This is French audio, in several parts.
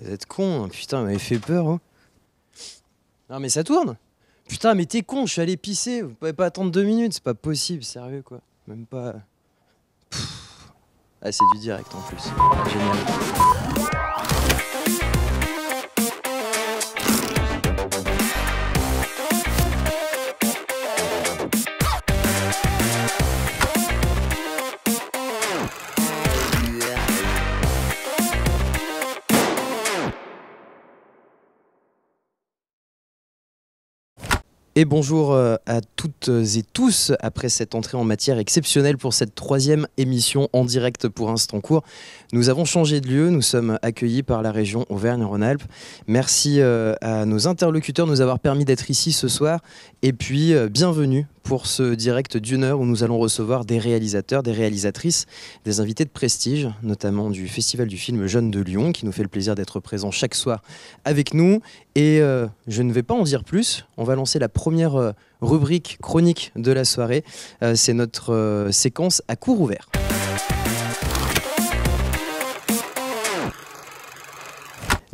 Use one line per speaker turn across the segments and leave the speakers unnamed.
Vous êtes con, putain, vous m'avez fait peur. Oh. Non mais ça tourne. Putain mais t'es con, je suis allé pisser. Vous pouvez pas attendre 2 minutes, c'est pas possible, sérieux quoi. Même pas... Ah c'est du direct en plus. Génial. Et bonjour à toutes et tous après cette entrée en matière exceptionnelle pour cette 3e émission en direct pour Instant Court. Nous avons changé de lieu, nous sommes accueillis par la région Auvergne-Rhône-Alpes. Merci à nos interlocuteurs de nous avoir permis d'être ici ce soir et puis bienvenue pour ce direct d'1 heure où nous allons recevoir des réalisateurs, des réalisatrices, des invités de prestige, notamment du Festival du film Jeunes de Lyon qui nous fait le plaisir d'être présent chaque soir avec nous. Et je ne vais pas en dire plus, on va lancer la première rubrique chronique de la soirée. C'est notre séquence à court ouvert.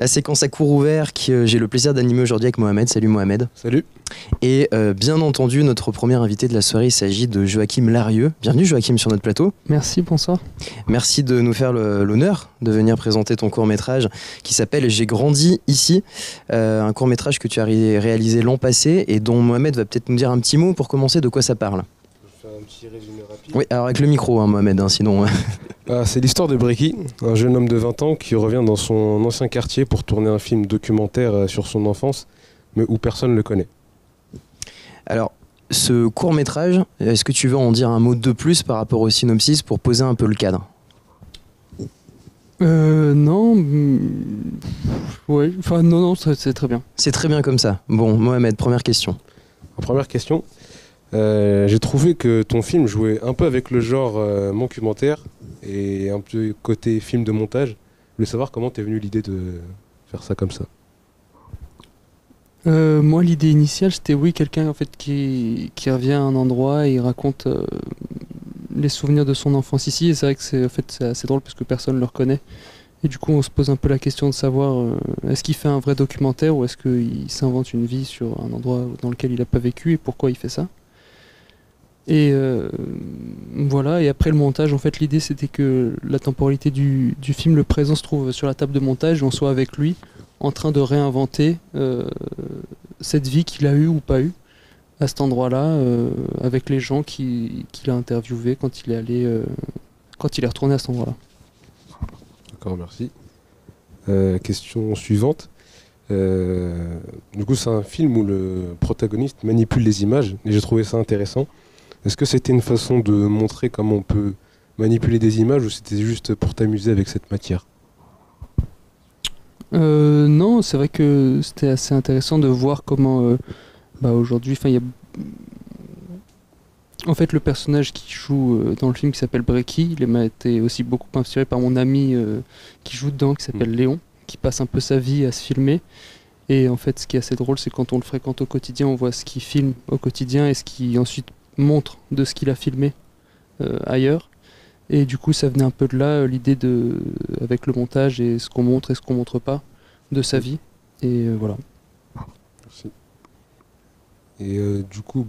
La séquence à court ouvert que j'ai le plaisir d'animer aujourd'hui avec Mohamed. Salut Mohamed.
Salut.
Et bien entendu, notre premier invité de la soirée, il s'agit de Joachim Larieux. Bienvenue Joachim sur notre plateau.
Merci, bonsoir.
Merci de nous faire l'honneur de venir présenter ton court-métrage qui s'appelle J'ai grandi ici. Un court-métrage que tu as réalisé l'an passé et dont Mohamed va peut-être nous dire un petit mot pour commencer de quoi ça parle.
Je vais faire un petit résumé rapide.
Oui, alors avec le micro, hein, Mohamed, hein, sinon...
C'est l'histoire de Brecky, un jeune homme de 20 ans qui revient dans son ancien quartier pour tourner un film documentaire sur son enfance, mais où personne ne le connaît.
Alors, ce court-métrage, est-ce que tu veux en dire un mot de plus par rapport au synopsis pour poser un peu le cadre ?
Non. Ouais, enfin, non, c'est très bien.
C'est très bien comme ça. Bon, Mohamed, première question.
Première question, j'ai trouvé que ton film jouait un peu avec le genre documentaire et un peu côté film de montage. Je voulais savoir comment t'es venu l'idée de faire ça comme ça.
Moi, l'idée initiale, c'était quelqu'un en fait qui revient à un endroit et il raconte les souvenirs de son enfance ici. Et c'est vrai que c'est assez drôle parce que personne ne le reconnaît. Et du coup, on se pose un peu la question de savoir est-ce qu'il fait un vrai documentaire ou est-ce qu'il s'invente une vie sur un endroit dans lequel il n'a pas vécu et pourquoi il fait ça. Et voilà, et après le montage, en fait, l'idée c'était que la temporalité du film, le présent se trouve sur la table de montage et on soit avec lui en train de réinventer cette vie qu'il a eue ou pas eue à cet endroit-là, avec les gens qu'il a interviewés quand il est retourné à cet endroit-là.
D'accord, merci. Question suivante. Du coup, c'est un film où le protagoniste manipule les images et j'ai trouvé ça intéressant. Est-ce que c'était une façon de montrer comment on peut manipuler des images ou c'était juste pour t'amuser avec cette matière ?
Non, c'est vrai que c'était assez intéressant de voir comment aujourd'hui, il y a... En fait, le personnage qui joue dans le film qui s'appelle Brecky, il m'a été aussi beaucoup inspiré par mon ami qui joue dedans, qui s'appelle Léon, qui passe un peu sa vie à se filmer. Et en fait, ce qui est assez drôle, c'est quand on le fréquente au quotidien, on voit ce qu'il filme au quotidien et ce qu'il ensuite montre de ce qu'il a filmé ailleurs. Et du coup, ça venait un peu de là, l'idée avec le montage et ce qu'on montre et ce qu'on montre pas de sa vie. Et voilà.
Merci. Et du coup,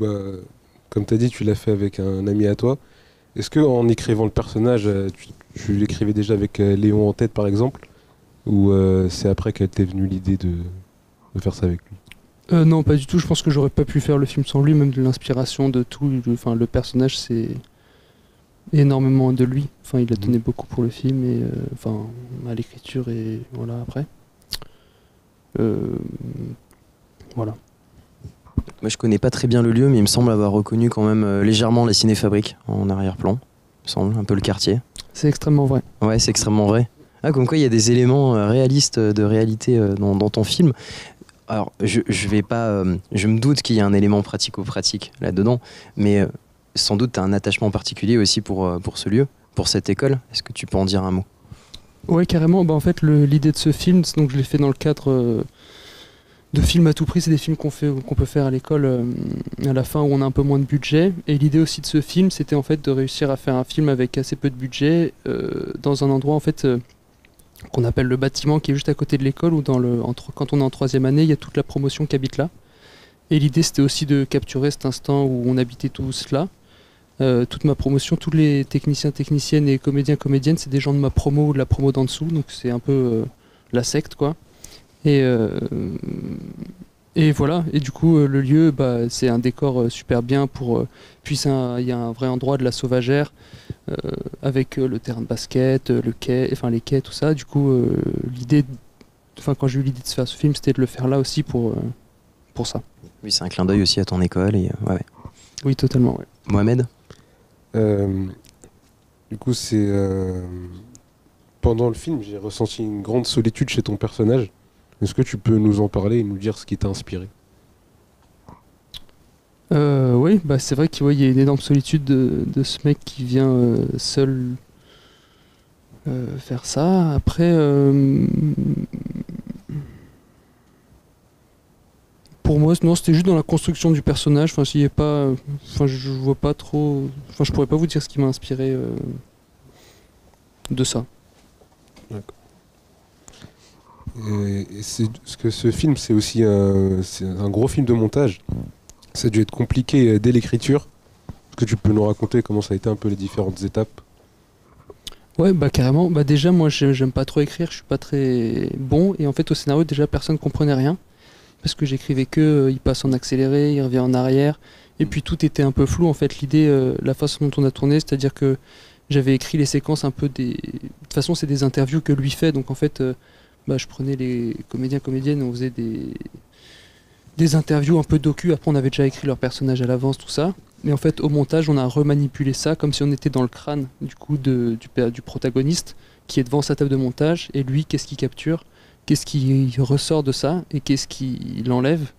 comme tu as dit, tu l'as fait avec un ami à toi. Est-ce qu'en écrivant le personnage, tu l'écrivais déjà avec Léon en tête, par exemple ? Ou c'est après qu'elle t'est venue l'idée de faire ça avec lui ?
Non, pas du tout. Je pense que j'aurais pas pu faire le film sans lui, même de l'inspiration de tout. Le personnage, c'est énormément de lui. Enfin, il a donné beaucoup pour le film et à l'écriture et voilà après. Voilà.
Moi, je connais pas très bien le lieu, mais il me semble avoir reconnu quand même légèrement la Cinéfabrique en arrière-plan. Il me semble, un peu le quartier.
C'est extrêmement vrai.
Ouais, c'est extrêmement vrai. Ah, comme quoi, il y a des éléments réalistes de réalité dans ton film. Alors, je me doute qu'il y a un élément pratico-pratique là-dedans, mais sans doute tu as un attachement particulier aussi pour ce lieu, pour cette école. Est-ce que tu peux en dire un mot ?
Ouais, carrément. En fait, l'idée de ce film, donc je l'ai fait dans le cadre de films à tout prix. C'est des films qu'on peut faire à l'école à la fin où on a un peu moins de budget. Et l'idée aussi de ce film, c'était en fait de réussir à faire un film avec assez peu de budget dans un endroit en fait qu'on appelle le bâtiment qui est juste à côté de l'école, où quand on est en troisième année, il y a toute la promotion qui habite là. Et l'idée c'était aussi de capturer cet instant où on habitait tous là. Toute ma promotion, tous les techniciens, techniciennes et comédiens, comédiennes, c'est des gens de ma promo ou de la promo d'en dessous, donc c'est un peu la secte quoi. Et, et voilà, et du coup le lieu c'est un décor super bien puis il y a un vrai endroit de la Sauvagère avec le terrain de basket, le quai, enfin les quais, tout ça. Du coup quand j'ai eu l'idée de se faire ce film, c'était de le faire là aussi pour ça.
Oui, c'est un clin d'œil aussi à ton école. Et, ouais.
Oui, totalement, ouais.
Mohamed?
Du coup, pendant le film, j'ai ressenti une grande solitude chez ton personnage. Est-ce que tu peux nous en parler et nous dire ce qui t'a inspiré?
Oui, c'est vrai qu'il y a une énorme solitude de ce mec qui vient seul faire ça. Après, pour moi, non, c'était juste dans la construction du personnage. Enfin, s'il y a pas, je vois pas trop. Enfin, je pourrais pas vous dire ce qui m'a inspiré de ça.
D'accord. Parce que ce film, c'est aussi un gros film de montage. Ça a dû être compliqué dès l'écriture. Est-ce que tu peux nous raconter comment ça a été un peu les différentes étapes?
Ouais, carrément. Déjà, moi, j'aime pas trop écrire, je suis pas très bon. Et en fait, au scénario, déjà, personne comprenait rien. Parce que j'écrivais il passe en accéléré, il revient en arrière. Et puis tout était un peu flou, en fait. L'idée, la façon dont on a tourné, c'est-à-dire que j'avais écrit les séquences un peu des... De toute façon, c'est des interviews que lui fait. Donc, en fait, je prenais les comédiens, comédiennes, on faisait des interviews un peu docu. Après, on avait déjà écrit leur personnage à l'avance, tout ça. Mais en fait, au montage, on a remanipulé ça comme si on était dans le crâne du coup du protagoniste qui est devant sa table de montage. Et lui, qu'est-ce qu'il capture? Qu'est-ce qui ressort de ça? Et qu'est-ce qu'il enlève?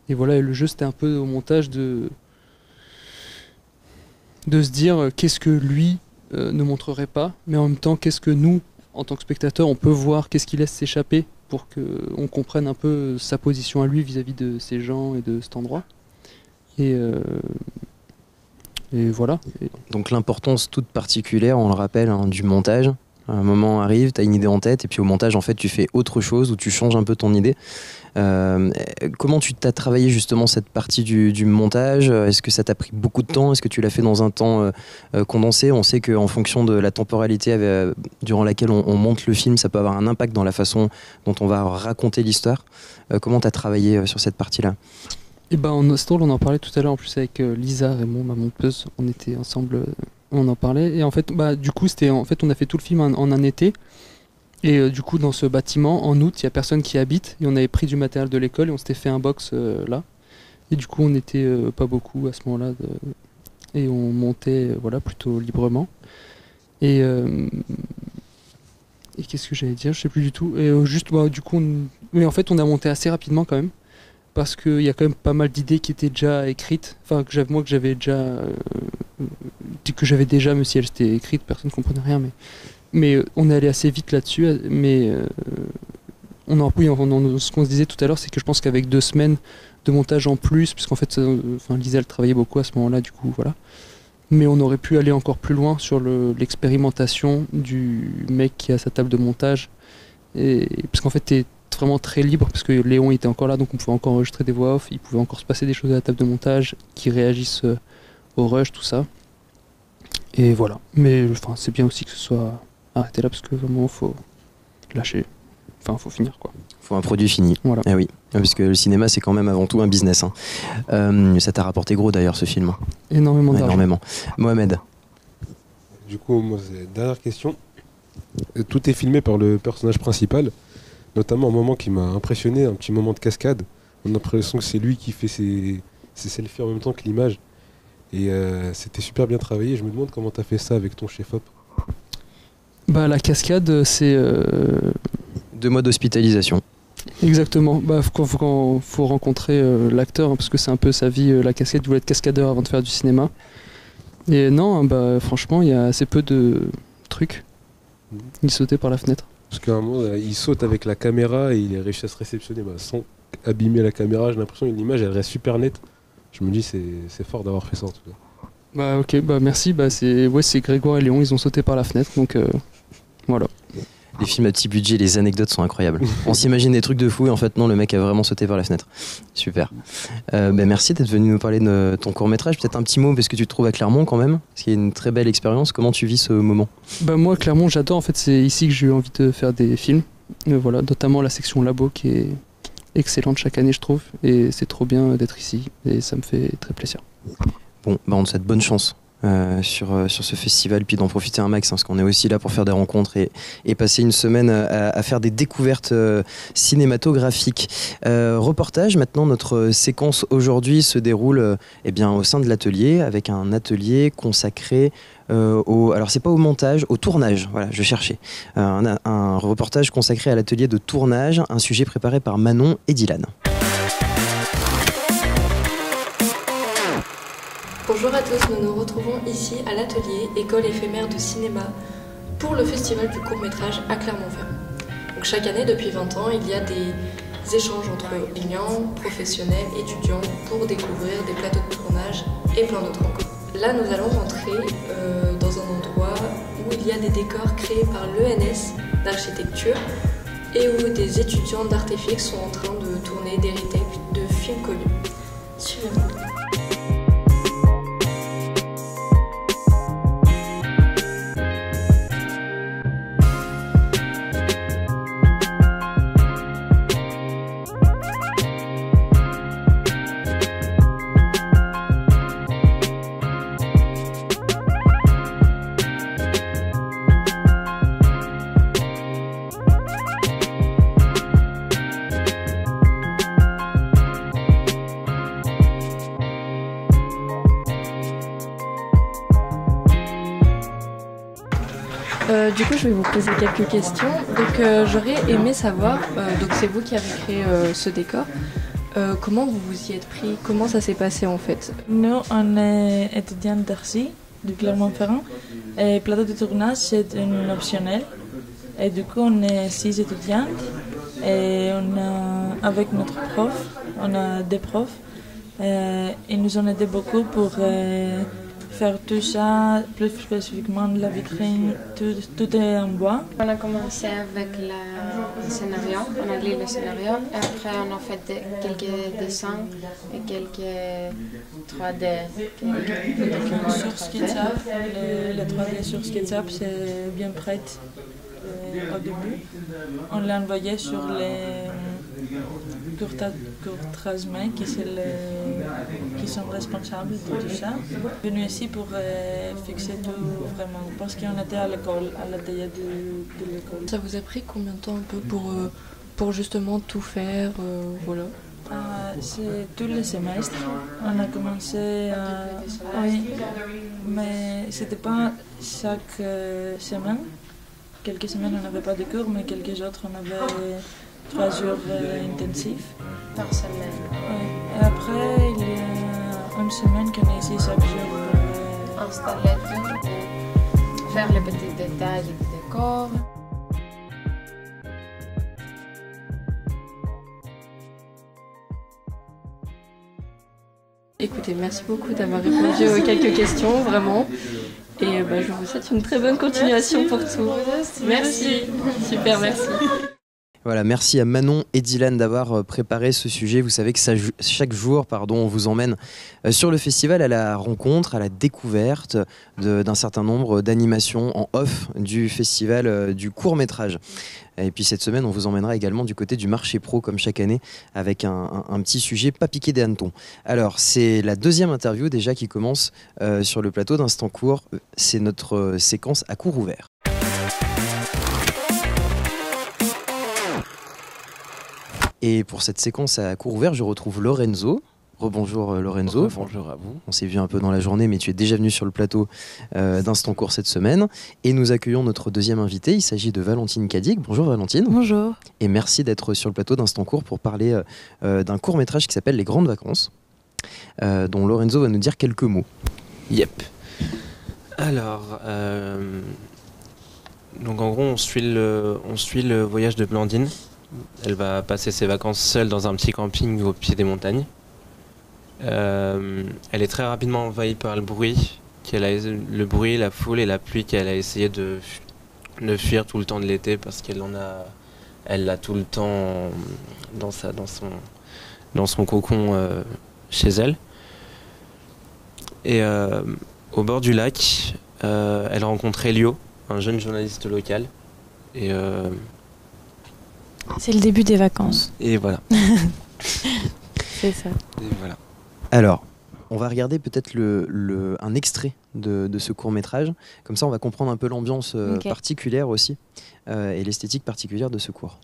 Et voilà, et le jeu, c'était un peu au montage de se dire qu'est-ce que lui ne montrerait pas, mais en même temps, qu'est-ce que nous, en tant que spectateurs, on peut voir, qu'est-ce qu'il laisse s'échapper pour qu'on comprenne un peu sa position à lui vis-à-vis de ces gens et de cet endroit. Et voilà.
Donc l'importance toute particulière, on le rappelle, du montage. Un moment arrive, tu as une idée en tête, et puis au montage, en fait, tu fais autre chose ou tu changes un peu ton idée. Comment tu t'as travaillé justement cette partie du montage? Est-ce que ça t'a pris beaucoup de temps? Est-ce que tu l'as fait dans un temps condensé? On sait qu'en fonction de la temporalité durant laquelle on monte le film, ça peut avoir un impact dans la façon dont on va raconter l'histoire. Comment tu as travaillé sur cette partie-là?
Et en Stall, on en parlait tout à l'heure en plus avec Lisa, Raymond, ma monteuse, on était ensemble, on en parlait. Et en fait, du coup, on a fait tout le film en un été. Et du coup, dans ce bâtiment, en août, il n'y a personne qui habite. Et on avait pris du matériel de l'école et on s'était fait un box là. Et du coup, on n'était pas beaucoup à ce moment-là. Et on montait plutôt librement. Et qu'est-ce que j'allais dire? Je sais plus du tout. Et du coup, mais en fait, on a monté assez rapidement quand même. Parce qu'il y a quand même pas mal d'idées qui étaient déjà écrites. Enfin, que j'avais déjà, même si elles étaient écrites, personne ne comprenait rien. Mais on est allé assez vite là-dessus. Mais ce qu'on se disait tout à l'heure, c'est que je pense qu'avec 2 semaines de montage en plus, puisqu'en fait, Lisa, elle travaillait beaucoup à ce moment-là, du coup, voilà. Mais on aurait pu aller encore plus loin sur l'expérimentation du mec qui a sa table de montage. Parce qu'en fait, t'es vraiment très libre, parce que Léon était encore là, donc on pouvait encore enregistrer des voix off, il pouvait encore se passer des choses à la table de montage qui réagissent au rush, tout ça. Et voilà. Mais c'est bien aussi que ce soit arrêté là, parce que vraiment, faut lâcher. Enfin, faut finir, quoi.
Faut un produit fini.
Voilà.
Ah oui, parce que le cinéma, c'est quand même avant tout un business. Ça t'a rapporté gros, d'ailleurs, ce film.
Énormément d'argent.
Énormément. Mohamed.
Du coup, moi, c'est la dernière question. Tout est filmé par le personnage principal, notamment un moment qui m'a impressionné, un petit moment de cascade. On a l'impression que c'est lui qui fait ses selfies en même temps que l'image. Et c'était super bien travaillé. Je me demande comment tu as fait ça avec ton chef-op.
La cascade, c'est...
2 mois d'hospitalisation.
Exactement. Faut rencontrer l'acteur, parce que c'est un peu sa vie, la cascade. Il voulait être cascadeur avant de faire du cinéma. Et non, franchement, il y a assez peu de trucs. Il sautait par la fenêtre.
Parce qu'à un moment, il saute avec la caméra et il a réussi à se réceptionner sans abîmer la caméra. J'ai l'impression que l'image, elle reste super nette. Je me dis, c'est fort d'avoir fait ça en tout cas.
Ok, merci. C'est Grégoire et Léon, ils ont sauté par la fenêtre, donc voilà.
Les films à petit budget, les anecdotes sont incroyables. On s'imagine des trucs de fou et en fait non, le mec a vraiment sauté par la fenêtre. Super. Merci d'être venu nous parler de ton court-métrage. Peut-être un petit mot parce que tu te trouves à Clermont quand même, parce qu'il y a une très belle expérience. Comment tu vis ce moment?
Moi, Clermont, j'adore. En fait, c'est ici que j'ai eu envie de faire des films. Voilà, notamment la section labo qui est excellente chaque année, je trouve. Et c'est trop bien d'être ici et ça me fait très plaisir.
Bon, on te souhaite bonne chance sur ce festival, puis d'en profiter un max, hein, parce qu'on est aussi là pour faire des rencontres et passer une semaine à faire des découvertes cinématographiques. Reportage, maintenant, notre séquence aujourd'hui se déroule au sein de l'atelier, avec un atelier consacré alors c'est pas au montage, au tournage, voilà, je cherchais. Un reportage consacré à l'atelier de tournage, un sujet préparé par Manon et Dylan.
Bonjour à tous, nous nous retrouvons ici à l'atelier École éphémère de cinéma pour le festival du court-métrage à Clermont-Ferrand. Donc chaque année, depuis 20 ans, il y a des échanges entre clients, professionnels, étudiants pour découvrir des plateaux de tournage et plein d'autres encore. Là, nous allons rentrer dans un endroit où il y a des décors créés par l'ENS d'architecture et où des étudiants d'Artefix sont en train de tourner des retakes de films connus. Suivez-moi. Du coup, je vais vous poser quelques questions. Donc, j'aurais aimé savoir, donc c'est vous qui avez créé ce décor, comment vous vous y êtes pris, comment ça s'est passé en fait?
Nous, on est étudiants d'Arcy, du Clermont-Ferrand, et plateau de tournage, c'est une optionnelle. Et du coup, on est 6 étudiants, et on a, avec notre prof, on a des profs, ils nous ont aidé beaucoup pour faire tout ça, plus spécifiquement la vitrine, tout est en bois.
On a commencé avec le scénario, on a lu le scénario et après on a fait quelques dessins et quelques 3D.
Sur SketchUp, le 3D sur SketchUp c'est bien prêt au début. On l'a envoyé sur les courtrasmains qui sont responsables de tout ça. Venu ici pour fixer tout vraiment, parce qu'on était à l'école, à l'atelier de l'école.
Ça vous a pris combien de temps un peu pour justement tout faire, voilà?
C'est tous les semestres. On a commencé oui, mais c'était pas chaque semaine. Quelques semaines on n'avait pas de cours, mais quelques autres on avait 3 jours intensifs.
Par semaine.
Oui. Et après, il y a une semaine qu'on est ici chaque jour pour
installer tout, faire les petits détails du décor.
Écoutez, merci beaucoup d'avoir répondu aux quelques questions, vraiment. Et je vous souhaite une très bonne continuation pour tout. Merci. Super, merci.
Voilà, merci à Manon et Dylan d'avoir préparé ce sujet. Vous savez que chaque jour, on vous emmène sur le festival à la rencontre, à la découverte d'un certain nombre d'animations en off du festival du court-métrage. Et puis cette semaine, on vous emmènera également du côté du marché pro, comme chaque année, avec un petit sujet pas piqué des hannetons. Alors, c'est la deuxième interview déjà qui commence sur le plateau d'Instant Court. C'est notre séquence à court ouvert. Et pour cette séquence à court ouvert, je retrouve Lorenzo. Rebonjour Lorenzo.
Bonjour à vous.
On s'est vu un peu dans la journée, mais tu es déjà venu sur le plateau d'Instant Court cette semaine. Et nous accueillons notre deuxième invité. Il s'agit de Valentine Cadic. Bonjour Valentine.
Bonjour.
Et merci d'être sur le plateau d'Instant Court pour parler d'un court-métrage qui s'appelle Les Grandes Vacances, dont Lorenzo va nous dire quelques mots.
Yep. Alors, donc en gros, on suit le voyage de Blandine. Elle va passer ses vacances seule dans un petit camping au pied des montagnes. Elle est très rapidement envahie par le bruit, la foule et la pluie qu'elle a essayé de de fuir tout le temps de l'été parce elle l'a tout le temps dans son cocon chez elle. Et au bord du lac, elle rencontre Elio, un jeune journaliste local. Et
c'est le début des vacances.
Et voilà.
C'est ça.
Et voilà.
Alors, on va regarder peut-être un extrait de ce court-métrage. Comme ça, on va comprendre un peu l'ambiance particulière aussi et l'esthétique particulière de ce cours.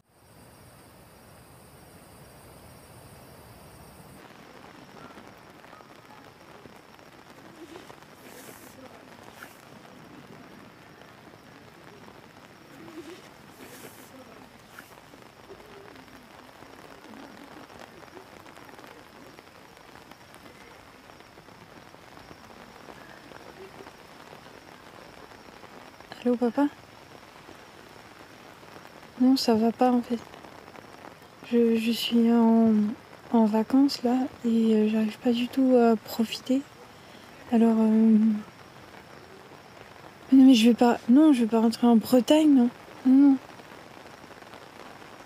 Allô papa? Non, ça va pas en fait. Je suis en vacances là et j'arrive pas du tout à profiter. Alors non mais je vais pas rentrer en Bretagne, non. Non.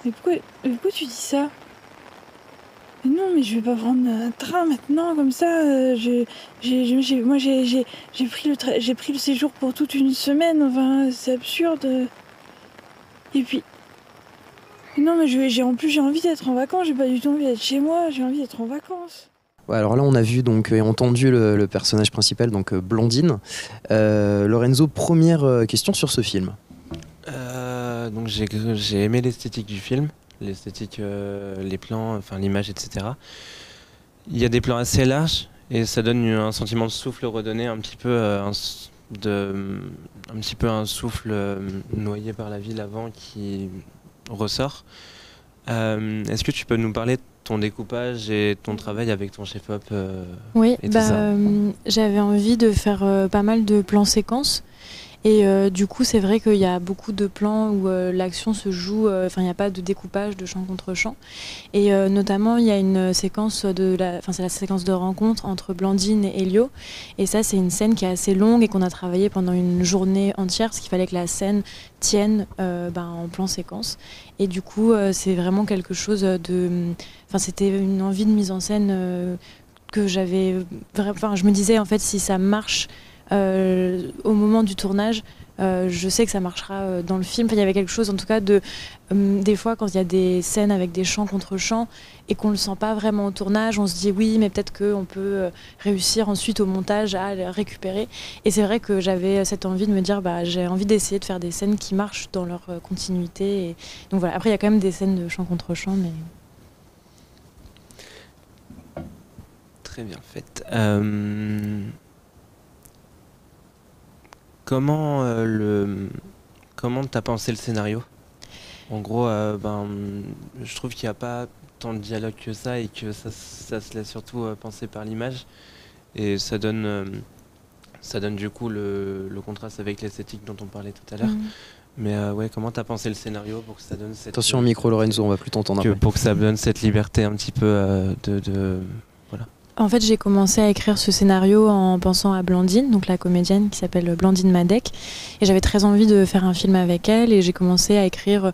Mais pourquoi tu dis ça? Mais non, mais je vais pas prendre un train maintenant comme ça. J'ai pris le séjour pour toute une semaine. Enfin, c'est absurde. Et puis, non, mais en plus j'ai envie d'être en vacances. J'ai pas du tout envie d'être chez moi. J'ai envie d'être en vacances.
Ouais, alors là, on a vu donc et entendu le personnage principal, donc Blandine. Lorenzo, première question sur ce film.
Donc j'ai aimé l'esthétique du film, l'esthétique, les plans, enfin l'image, etc. Il y a des plans assez larges et ça donne un sentiment de souffle redonné, un petit peu un souffle noyé par la ville avant qui ressort. Est-ce que tu peux nous parler de ton découpage et ton travail avec ton chef-op
Oui,
et tout ça
j'avais envie de faire pas mal de plans séquences. Et du coup, c'est vrai qu'il y a beaucoup de plans où l'action se joue, il n'y a pas de découpage de champ contre champ. Et notamment, il y a une séquence c'est la séquence de rencontre entre Blandine et Elio. Et ça, c'est une scène qui est assez longue et qu'on a travaillé pendant une journée entière, parce qu'il fallait que la scène tienne en plan séquence. Et du coup, c'est vraiment quelque chose de... c'était une envie de mise en scène que j'avais... je me disais, en fait, si ça marche... au moment du tournage, je sais que ça marchera dans le film. Il y avait quelque chose en tout cas de... des fois quand il y a des scènes avec des chants contre chants et qu'on ne le sent pas vraiment au tournage, on se dit oui mais peut-être qu'on peut réussir ensuite au montage à le récupérer. Et c'est vrai que j'avais cette envie de me dire j'ai envie d'essayer de faire des scènes qui marchent dans leur continuité. Et... donc voilà, après il y a quand même des scènes de chants contre chants mais...
Très bien fait. Comment t'as pensé le scénario? En gros, je trouve qu'il n'y a pas tant de dialogue que ça et que ça se laisse surtout penser par l'image. Et ça donne du coup le contraste avec l'esthétique dont on parlait tout à l'heure. Mais comment t'as pensé le scénario pour que ça donne cette...
Attention au micro Lorenzo, on va plus t'entendre après.
Pour que ça donne cette liberté un petit peu voilà.
En fait, j'ai commencé à écrire ce scénario en pensant à Blandine, donc la comédienne qui s'appelle Blandine Madec. Et j'avais très envie de faire un film avec elle et j'ai commencé à écrire...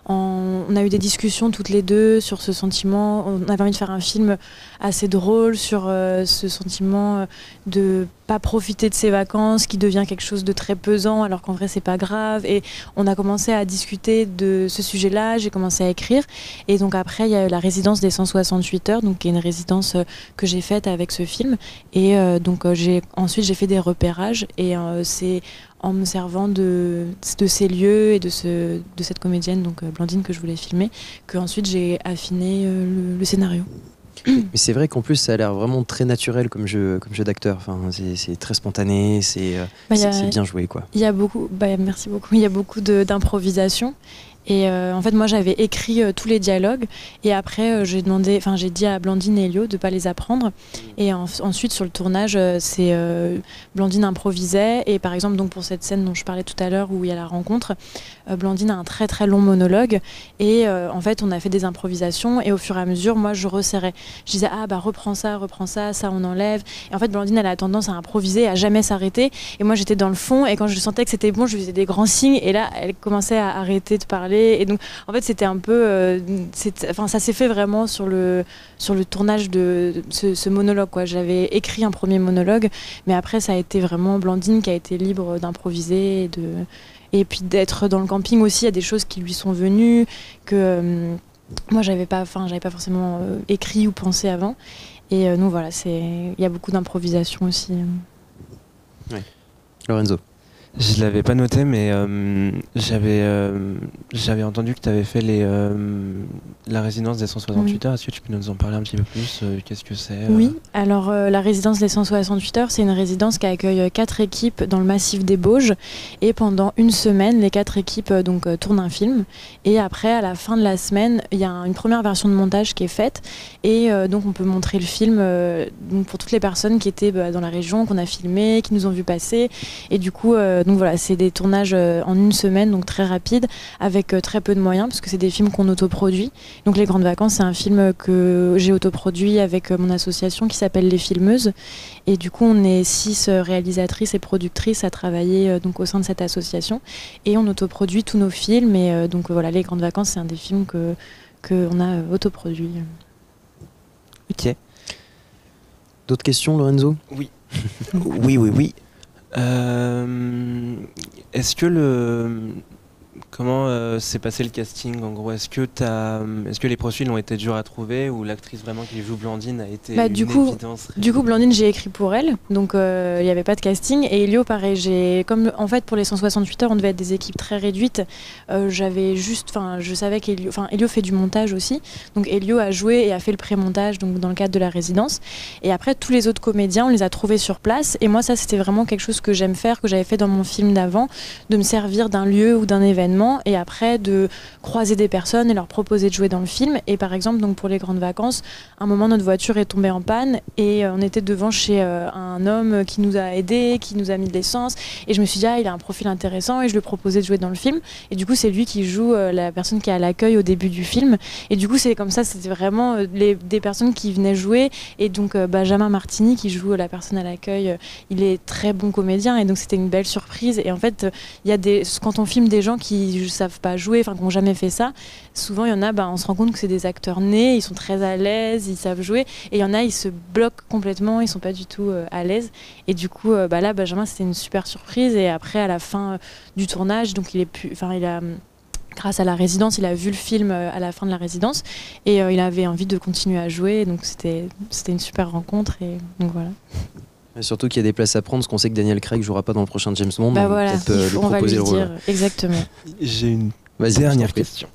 On a eu des discussions toutes les deux sur ce sentiment. On avait envie de faire un film assez drôle sur ce sentiment de pas profiter de ses vacances qui devient quelque chose de très pesant alors qu'en vrai c'est pas grave. Et on a commencé à discuter de ce sujet-là, j'ai commencé à écrire. Et donc après il y a eu la résidence des 168 heures, donc qui est une résidence que j'ai faite avec ce film. Et ensuite j'ai fait des repérages et c'est en me servant de ces lieux et de cette comédienne, donc Blandine, que je voulais filmer, qu'ensuite j'ai affiné le scénario.
Mais c'est vrai qu'en plus ça a l'air vraiment très naturel comme jeu d'acteur. Enfin, c'est très spontané, c'est bien joué quoi.
Il y a beaucoup, merci beaucoup. Il y a beaucoup d'improvisation Et en fait, moi, j'avais écrit tous les dialogues. Et après, j'ai dit à Blandine et Elio de pas les apprendre. Et ensuite, sur le tournage, Blandine improvisait. Et par exemple, donc pour cette scène dont je parlais tout à l'heure, où il y a la rencontre, Blandine a un très très long monologue. Et en fait, on a fait des improvisations. Et au fur et à mesure, moi, je resserrais. Je disais, reprends ça, ça on enlève. Et en fait, Blandine, elle a tendance à improviser, à jamais s'arrêter. Et moi, j'étais dans le fond. Et quand je sentais que c'était bon, je lui faisais des grands signes. Et là, elle commençait à arrêter de parler. Et donc, en fait, c'était un peu, ça s'est fait vraiment sur le tournage de ce monologue, quoi. J'avais écrit un premier monologue, mais après, ça a été vraiment Blandine qui a été libre d'improviser et puis d'être dans le camping aussi. Il y a des choses qui lui sont venues que moi, j'avais pas forcément écrit ou pensé avant. Et donc voilà, il y a beaucoup d'improvisation aussi.
Oui. Lorenzo.
Je l'avais pas noté, mais j'avais entendu que tu avais fait la résidence des 168 heures. Est-ce que tu peux nous en parler un petit peu plus? Qu'est-ce que c'est?
Oui, alors la résidence des 168 heures, c'est une résidence qui accueille 4 équipes dans le massif des Bauges. Et pendant une semaine, les 4 équipes tournent un film. Et après, à la fin de la semaine, il y a une première version de montage qui est faite. Et donc, on peut montrer le film donc pour toutes les personnes qui étaient dans la région, qu'on a filmé, qui nous ont vu passer. Et du coup, donc voilà, c'est des tournages en une semaine, donc très rapide, avec très peu de moyens, parce que c'est des films qu'on autoproduit. Donc Les Grandes Vacances, c'est un film que j'ai autoproduit avec mon association qui s'appelle Les Filmeuses. Et du coup, on est 6 réalisatrices et productrices à travailler donc au sein de cette association. Et on autoproduit tous nos films. Et donc voilà, Les Grandes Vacances, c'est un des films qu'on a autoproduit.
Ok. D'autres questions, Lorenzo?
Oui.
Oui.
Est-ce que comment s'est passé le casting en gros? Est-ce que les profils ont été durs à trouver ou l'actrice vraiment qui joue Blandine a été une évidence?
Du coup, Blandine, j'ai écrit pour elle, donc il n'y avait pas de casting. Et Elio, pareil, comme en fait pour les 168 heures, on devait être des équipes très réduites. Je savais Elio fait du montage aussi, donc Elio a joué et a fait le pré-montage donc dans le cadre de la résidence. Et après, tous les autres comédiens, on les a trouvés sur place. Et moi, ça, c'était vraiment quelque chose que j'aime faire, que j'avais fait dans mon film d'avant, de me servir d'un lieu ou d'un événement. Et après de croiser des personnes et leur proposer de jouer dans le film. Et par exemple, donc pour Les Grandes Vacances, un moment notre voiture est tombée en panne et on était devant chez un homme qui nous a aidés, qui nous a mis de l'essence, et je me suis dit il a un profil intéressant et je lui ai proposé de jouer dans le film. Et du coup c'est lui qui joue la personne qui est à l'accueil au début du film. Et du coup c'est comme ça, c'était vraiment des personnes qui venaient jouer. Et donc Benjamin Martini qui joue la personne à l'accueil, il est très bon comédien et donc c'était une belle surprise. Et en fait il y a quand on filme des gens qui savent pas jouer, qui n'ont jamais fait ça, souvent il y en a, on se rend compte que c'est des acteurs nés, ils sont très à l'aise, ils savent jouer, et il y en a, ils se bloquent complètement, ils sont pas du tout à l'aise. Et du coup là Benjamin, c'était une super surprise. Et après à la fin du tournage, donc grâce à la résidence, il a vu le film à la fin de la résidence et il avait envie de continuer à jouer, donc c'était une super rencontre. Et donc voilà.
Et surtout qu'il y a des places à prendre, parce qu'on sait que Daniel Craig jouera pas dans le prochain James Bond.
Voilà, on va lui dire exactement.
J'ai une dernière question.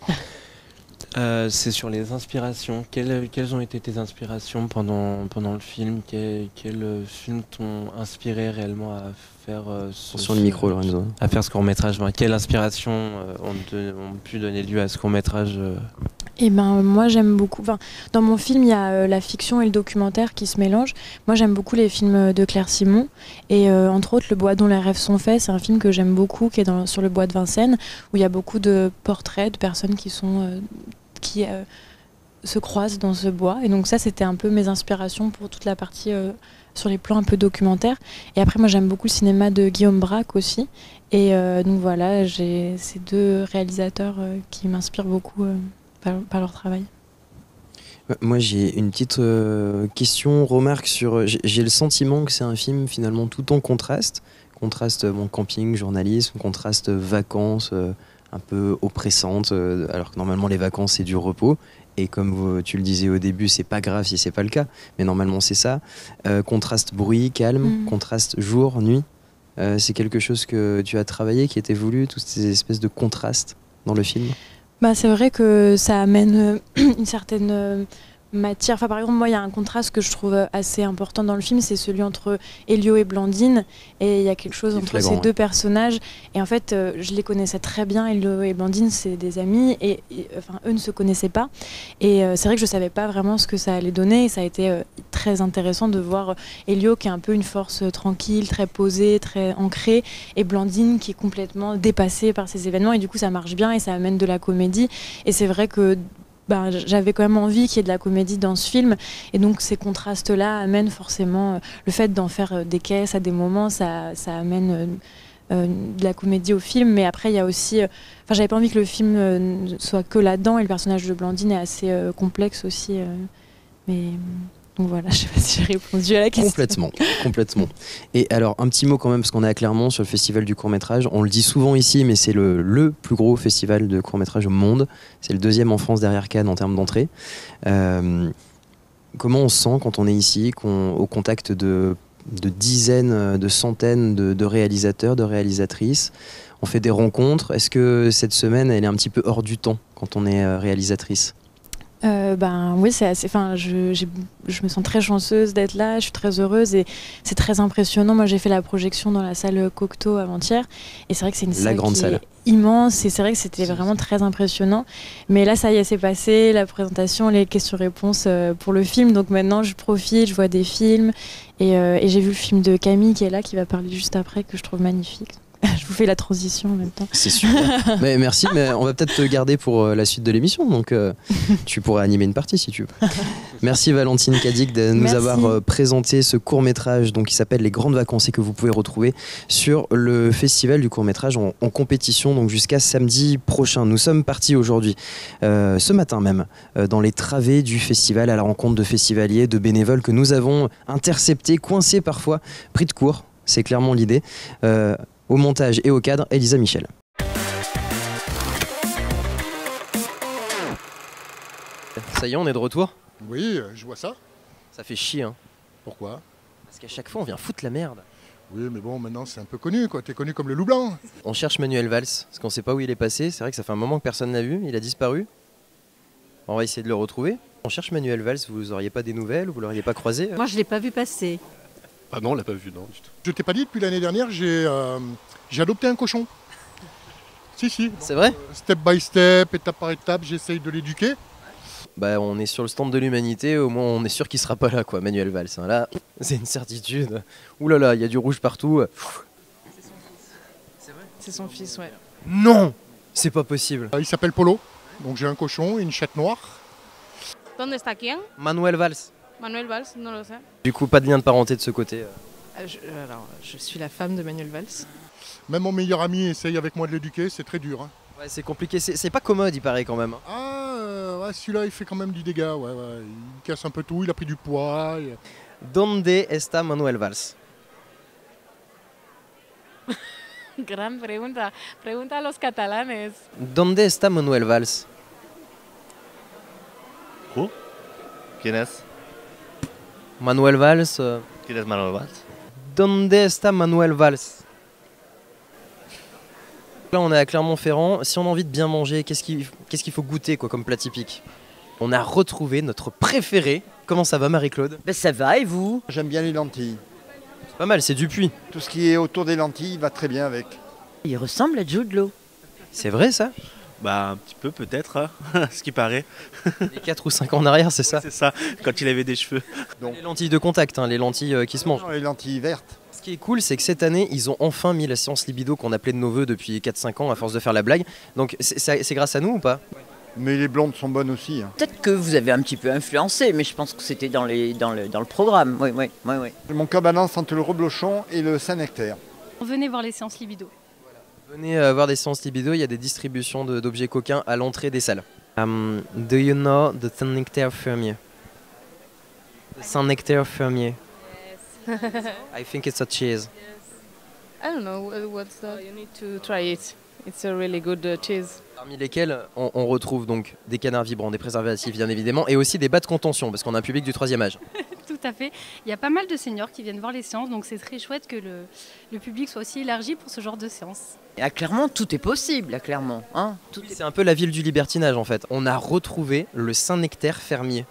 C'est sur les inspirations. Quelles ont été tes inspirations pendant le film? Quels films t'ont inspiré réellement à faire
sur le micro, Lorenzo.
À faire ce court-métrage? Quelles inspirations ont pu donner lieu à ce court-métrage?
Moi j'aime beaucoup, dans mon film il y a la fiction et le documentaire qui se mélangent. Moi j'aime beaucoup les films de Claire Simon et entre autres Le bois dont les rêves sont faits, c'est un film que j'aime beaucoup, qui est sur le bois de Vincennes, où il y a beaucoup de portraits de personnes qui se croisent dans ce bois. Et donc ça c'était un peu mes inspirations pour toute la partie sur les plans un peu documentaires. Et après moi j'aime beaucoup le cinéma de Guillaume Braque aussi. Et donc voilà, j'ai ces 2 réalisateurs qui m'inspirent beaucoup par leur travail.
Moi j'ai une petite remarque sur... J'ai le sentiment que c'est un film finalement tout en contraste. Contraste camping, journalisme, contraste vacances un peu oppressantes, alors que normalement les vacances c'est du repos. Et comme tu le disais au début, c'est pas grave si c'est pas le cas, mais normalement c'est ça. Contraste bruit, calme, contraste jour, nuit. C'est quelque chose que tu as travaillé, qui était voulu, toutes ces espèces de contrastes dans le film?
C'est vrai que ça amène une certaine matière. Enfin, par exemple, moi, il y a un contraste que je trouve assez important dans le film, c'est celui entre Elio et Blandine. Et il y a quelque chose entre ces deux personnages. Et en fait, je les connaissais très bien. Elio et Blandine, c'est des amis. Et enfin, eux ne se connaissaient pas. Et c'est vrai que je ne savais pas vraiment ce que ça allait donner. Et ça a été très intéressant de voir Elio, qui est un peu une force tranquille, très posée, très ancrée. Et Blandine, qui est complètement dépassée par ces événements. Et du coup, ça marche bien et ça amène de la comédie. Et c'est vrai que j'avais quand même envie qu'il y ait de la comédie dans ce film, et donc ces contrastes-là amènent forcément le fait d'en faire des caisses à des moments, ça amène de la comédie au film. Mais après il y a aussi, j'avais pas envie que le film soit que là-dedans, et le personnage de Blandine est assez complexe aussi, mais donc voilà, je sais pas si j'ai répondu à la question.
Complètement. Et alors, un petit mot quand même, parce qu'on est à Clermont sur le festival du court-métrage. On le dit souvent ici, mais c'est le plus gros festival de court-métrage au monde. C'est le 2e en France derrière Cannes en termes d'entrée. Comment on se sent quand on est ici, au contact de dizaines, de centaines de réalisateurs, de réalisatrices? On fait des rencontres. Est-ce que cette semaine, elle est un petit peu hors du temps quand on est réalisatrice?
Oui, c'est assez. Enfin, je me sens très chanceuse d'être là. Je suis très heureuse et c'est très impressionnant. Moi, j'ai fait la projection dans la salle Cocteau avant-hier, et c'est vrai que c'est une salle qui est immense. Et c'est vrai que c'était vraiment très impressionnant. Mais là, ça y est, c'est passé. La présentation, les questions-réponses pour le film. Donc maintenant, je profite, je vois des films, et j'ai vu le film de Camille qui est là, qui va parler juste après, que je trouve magnifique. Je vous fais la transition en même temps.
C'est super. Mais merci, mais on va peut-être te garder pour la suite de l'émission, donc tu pourrais animer une partie si tu veux. Merci Valentine Cadic de nous avoir présenté ce court-métrage qui s'appelle Les Grandes Vacances, et que vous pouvez retrouver sur le festival du court-métrage en compétition, donc jusqu'à samedi prochain. Nous sommes partis aujourd'hui, ce matin même, dans les travées du festival, à la rencontre de festivaliers, de bénévoles que nous avons interceptés, coincés parfois, pris de court. C'est clairement l'idée. Au montage et au cadre, Elisa Michel. Ça y est, on est de retour?
Oui, je vois ça.
Ça fait chier, hein.
Pourquoi?
Parce qu'à chaque fois, on vient foutre la merde.
Oui, mais bon, maintenant c'est un peu connu, quoi. T'es connu comme le loup blanc.
On cherche Manuel Valls, parce qu'on sait pas où il est passé. C'est vrai que ça fait un moment que personne l'a vu, il a disparu. On va essayer de le retrouver. On cherche Manuel Valls, vous auriez pas des nouvelles, vous l'auriez pas croisé?
Moi, je l'ai pas vu passer.
Ah non, on l'a pas vu, non, du tout. Je t'ai pas dit, depuis l'année dernière, j'ai adopté un cochon. Si.
C'est vrai?
Step by step, étape par étape, j'essaye de l'éduquer.
On est sur le stand de l'humanité, au moins on est sûr qu'il sera pas là, quoi, Manuel Valls. Hein. Là, c'est une certitude. Ouh là là, il y a du rouge partout.
C'est son fils. C'est vrai? C'est son fils, ouais.
Non! C'est pas possible.
Il s'appelle Polo, donc j'ai un cochon et une chatte noire.
¿Dónde está quién?
Manuel Valls.
Manuel Valls, no lo sé.
Du coup, pas de lien de parenté de ce côté.
Je suis la femme de Manuel Valls.
Même mon meilleur ami essaye avec moi de l'éduquer, c'est très dur. Hein.
Ouais, c'est compliqué, c'est pas commode, il paraît quand même.
Ouais, celui-là, il fait quand même du dégât. Ouais. Il casse un peu tout, il a pris du poids.
Donde está Manuel Valls?
Gran pregunta. Pregunta a los catalanes.
Donde está Manuel Valls?
¿Quién es?
Manuel Valls.
¿Quién es Manuel Valls?
Donde está Manuel Valls? Là, on est à Clermont-Ferrand. Si on a envie de bien manger, qu'est-ce qu'il faut goûter comme plat typique? On a retrouvé notre préféré. Comment ça va, Marie-Claude?
Ça va, et vous?
J'aime bien les lentilles.
C'est pas mal, c'est du puits.
Tout ce qui est autour des lentilles va très bien avec.
Il ressemble à Jude Law.
C'est vrai, ça?
Un petit peu peut-être, hein, ce qui paraît.
Les 4 ou 5 ans en arrière, c'est ça?
C'est ça, quand il avait des cheveux.
Donc. Les lentilles de contact, les lentilles qui se mangent.
Non, les lentilles vertes.
Ce qui est cool, c'est que cette année, ils ont enfin mis la séance libido qu'on appelait de nos voeux depuis 4-5 ans à force de faire la blague. Donc c'est grâce à nous ou pas?
Mais les blondes sont bonnes aussi. Hein.
Peut-être que vous avez un petit peu influencé, mais je pense que c'était dans le programme. Oui.
Mon cabanon entre le reblochon et le Saint-Nectaire.
Venez voir les séances libido.
Venez voir des séances libido, il y a des distributions d'objets coquins à l'entrée des salles. Do you know the Saint-Nectaire Fermier? The Saint-Nectaire Fermier.
Yes.
I think it's a cheese.
I don't know what's that. You need to try it. It's a really good cheese.
Parmi lesquels on retrouve donc des canards vibrants, des préservatifs bien évidemment, et aussi des bas de contention, parce qu'on a un public du 3e âge.
Tout à fait. Il y a pas mal de seniors qui viennent voir les séances, donc c'est très chouette que le public soit aussi élargi pour ce genre de séances.
Et à Clermont, tout est possible, à Clermont. Hein,
c'est un peu la ville du libertinage en fait. On a retrouvé le Saint-Nectaire Fermier.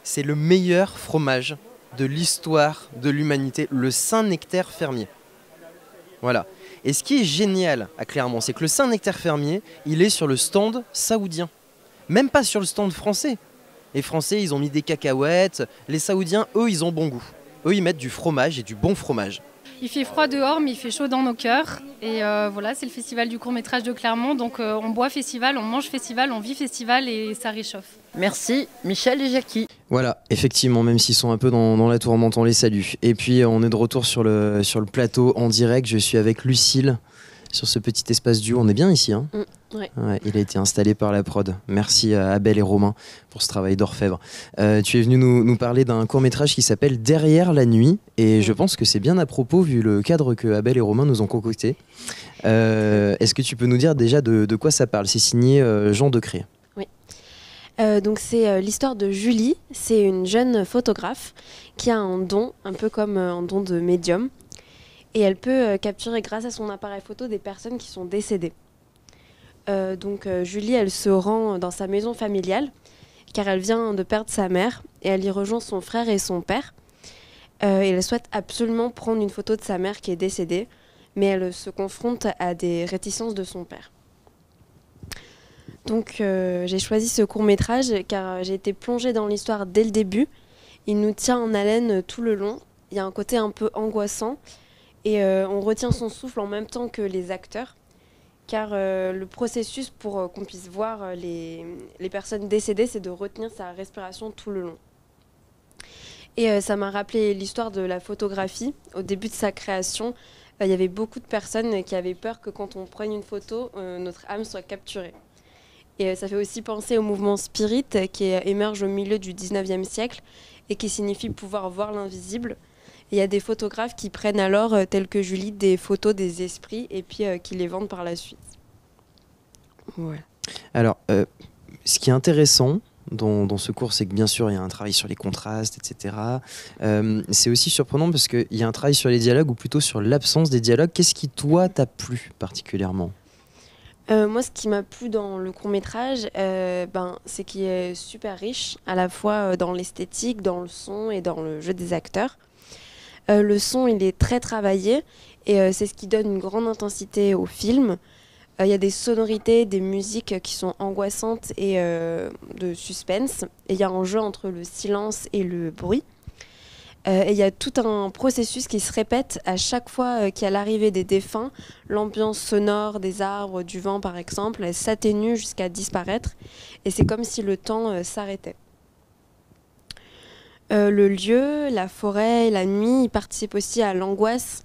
c'est le meilleur fromage de l'histoire de l'humanité, le Saint-Nectaire fermier. Voilà. Et ce qui est génial à Clermont, c'est que le Saint-Nectaire fermier, il est sur le stand saoudien. Même pas sur le stand français. Les Français, ils ont mis des cacahuètes. Les Saoudiens, eux, ils ont bon goût. Eux, ils mettent du fromage et du bon fromage.
Il fait froid dehors, mais il fait chaud dans nos cœurs. Et voilà, c'est le festival du court-métrage de Clermont. Donc on boit festival, on mange festival, on vit festival et ça réchauffe.
Merci Michel et Jackie.
Voilà, effectivement, même s'ils sont un peu dans la tourmente, on les salue. Et puis on est de retour sur le plateau en direct. Je suis avec Lucille sur ce petit espace duo. On est bien ici, hein?
Ouais.
Ouais, il a été installé par la prod. Merci à Abel et Romain pour ce travail d'orfèvre. Tu es venu nous parler d'un court-métrage qui s'appelle Derrière la nuit. Et je pense que c'est bien à propos vu le cadre que Abel et Romain nous ont concocté. Est-ce que tu peux nous dire déjà de quoi ça parle? C'est signé Jean Decré.
Oui. Donc c'est l'histoire de Julie. C'est une jeune photographe qui a un don, un peu comme un don de médium. Et elle peut capturer grâce à son appareil photo des personnes qui sont décédées. Donc Julie, elle se rend dans sa maison familiale car elle vient de perdre sa mère et elle y rejoint son frère et son père. Et elle souhaite absolument prendre une photo de sa mère qui est décédée, mais elle se confronte à des réticences de son père. Donc j'ai choisi ce court-métrage car j'ai été plongée dans l'histoire dès le début. Il nous tient en haleine tout le long. Il y a un côté un peu angoissant et on retient son souffle en même temps que les acteurs. Car le processus pour qu'on puisse voir les personnes décédées, c'est de retenir sa respiration tout le long. Et ça m'a rappelé l'histoire de la photographie. Au début de sa création, il y avait beaucoup de personnes qui avaient peur que quand on prenne une photo, notre âme soit capturée. Et ça fait aussi penser au mouvement spirit qui émerge au milieu du 19e siècle et qui signifie pouvoir voir l'invisible. Il y a des photographes qui prennent alors, tels que Julie, des photos des esprits et puis qui les vendent par la suite. Voilà.
Alors, ce qui est intéressant dans ce cours, c'est que bien sûr, il y a un travail sur les contrastes, etc. C'est aussi surprenant parce qu'il y a un travail sur les dialogues ou plutôt sur l'absence des dialogues. Qu'est-ce qui, toi, t'a plu particulièrement ?
Moi, ce qui m'a plu dans le court-métrage, c'est qu'il est super riche, à la fois dans l'esthétique, dans le son et dans le jeu des acteurs. Le son, il est très travaillé et c'est ce qui donne une grande intensité au film. Il y a des sonorités, des musiques qui sont angoissantes et de suspense. Et il y a un jeu entre le silence et le bruit. Et il y a tout un processus qui se répète à chaque fois qu'il y a l'arrivée des défunts. L'ambiance sonore des arbres, du vent par exemple, elle s'atténue jusqu'à disparaître. Et c'est comme si le temps s'arrêtait. Le lieu, la forêt, la nuit, ils participent aussi à l'angoisse.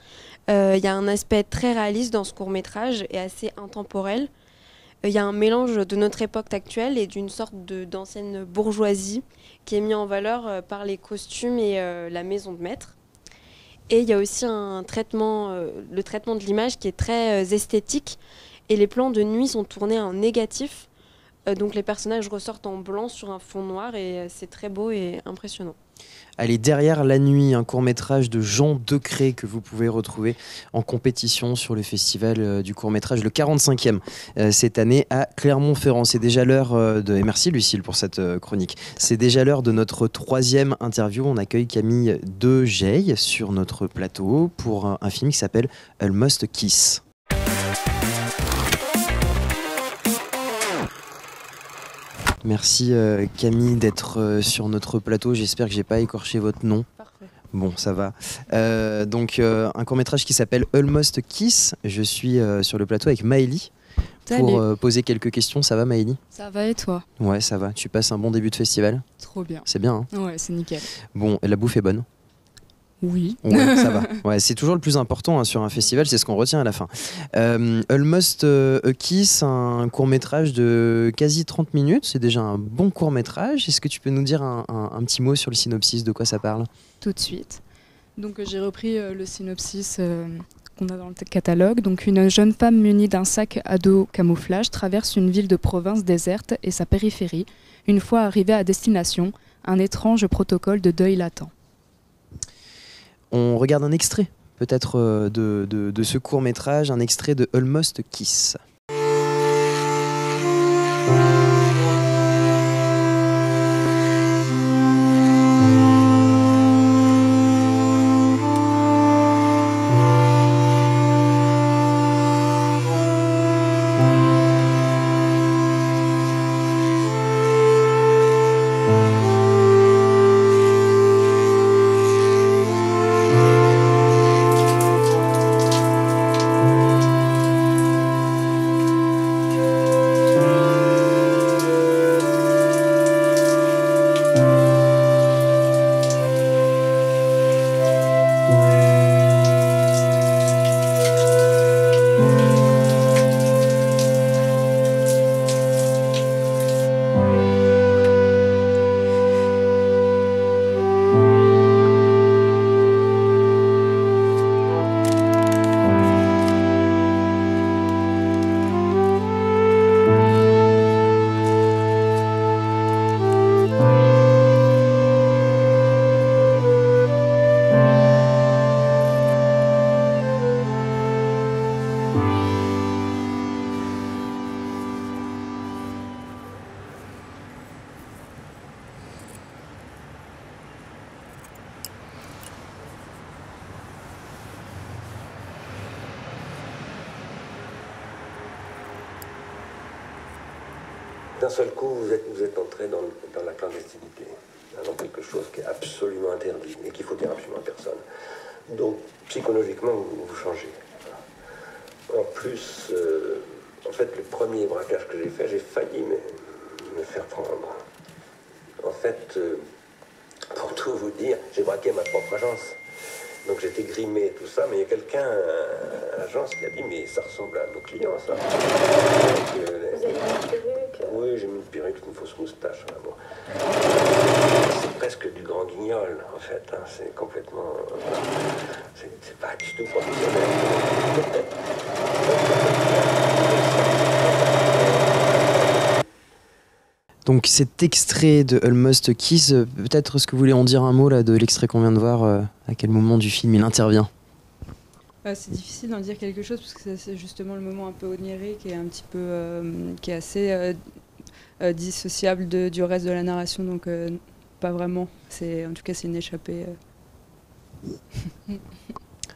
Il y a un aspect très réaliste dans ce court-métrage et assez intemporel. Il y a un mélange de notre époque actuelle et d'une sorte d'ancienne bourgeoisie qui est mis en valeur par les costumes et la maison de maître. Et il y a aussi le traitement de l'image qui est très esthétique et les plans de nuit sont tournés en négatif. Donc les personnages ressortent en blanc sur un fond noir et c'est très beau et impressionnant.
Allez, Derrière la nuit, un court-métrage de Jean Decré que vous pouvez retrouver en compétition sur le festival du court-métrage, le 45e cette année à Clermont-Ferrand. C'est déjà l'heure et merci Lucille pour cette chronique. C'est déjà l'heure de notre 3e interview. On accueille Camille Degeille sur notre plateau pour un film qui s'appelle Almost Kiss. Merci Camille d'être sur notre plateau. J'espère que j'ai pas écorché votre nom.
Parfait.
Bon, ça va. Donc un court-métrage qui s'appelle Almost Kiss. Je suis sur le plateau avec Maëlie pour poser quelques questions. Ça va Maëlie ?
Ça va et toi ?
Ouais, ça va. Tu passes un bon début de festival ?
Trop bien.
C'est bien, hein ?
Ouais, c'est nickel.
Bon, la bouffe est bonne ?
Oui.
Ouais, ça va. Ouais, c'est toujours le plus important hein, sur un festival, c'est ce qu'on retient à la fin. Almost a Kiss, un court-métrage de quasi 30 minutes. C'est déjà un bon court-métrage. Est-ce que tu peux nous dire un petit mot sur le synopsis, de quoi ça parle ?
Tout de suite. Donc j'ai repris le synopsis qu'on a dans le catalogue. Donc une jeune femme munie d'un sac à dos camouflage traverse une ville de province déserte et sa périphérie. Une fois arrivée à destination, un étrange protocole de deuil l'attend.
On regarde un extrait, peut-être, de ce court-métrage, un extrait de Almost Kiss.
D'un seul coup, vous êtes entré dans la clandestinité, dans quelque chose qui est absolument interdit et qu'il faut dire absolument à personne. Donc, psychologiquement, vous changez. En plus, en fait, le premier braquage que j'ai fait, j'ai failli me faire prendre. En fait, pour tout vous dire, j'ai braqué ma propre agence. Donc j'étais grimé, tout ça, mais il y a quelqu'un à l'agence qui a dit « Mais ça ressemble à nos clients, ça. » Vous avez mis une perruque? Oui, j'ai mis une perruque, une fausse moustache. Là, bon. C'est presque du grand guignol, en fait. Hein. C'est complètement... c'est pas du tout professionnel.
Donc cet extrait de Almost Kiss, peut-être est-ce que vous voulez en dire un mot là, de l'extrait qu'on vient de voir, à quel moment du film il intervient?
C'est difficile d'en dire quelque chose parce que c'est justement le moment un peu onirique et un petit peu qui est assez dissociable du reste de la narration, donc pas vraiment. En tout cas c'est une échappée.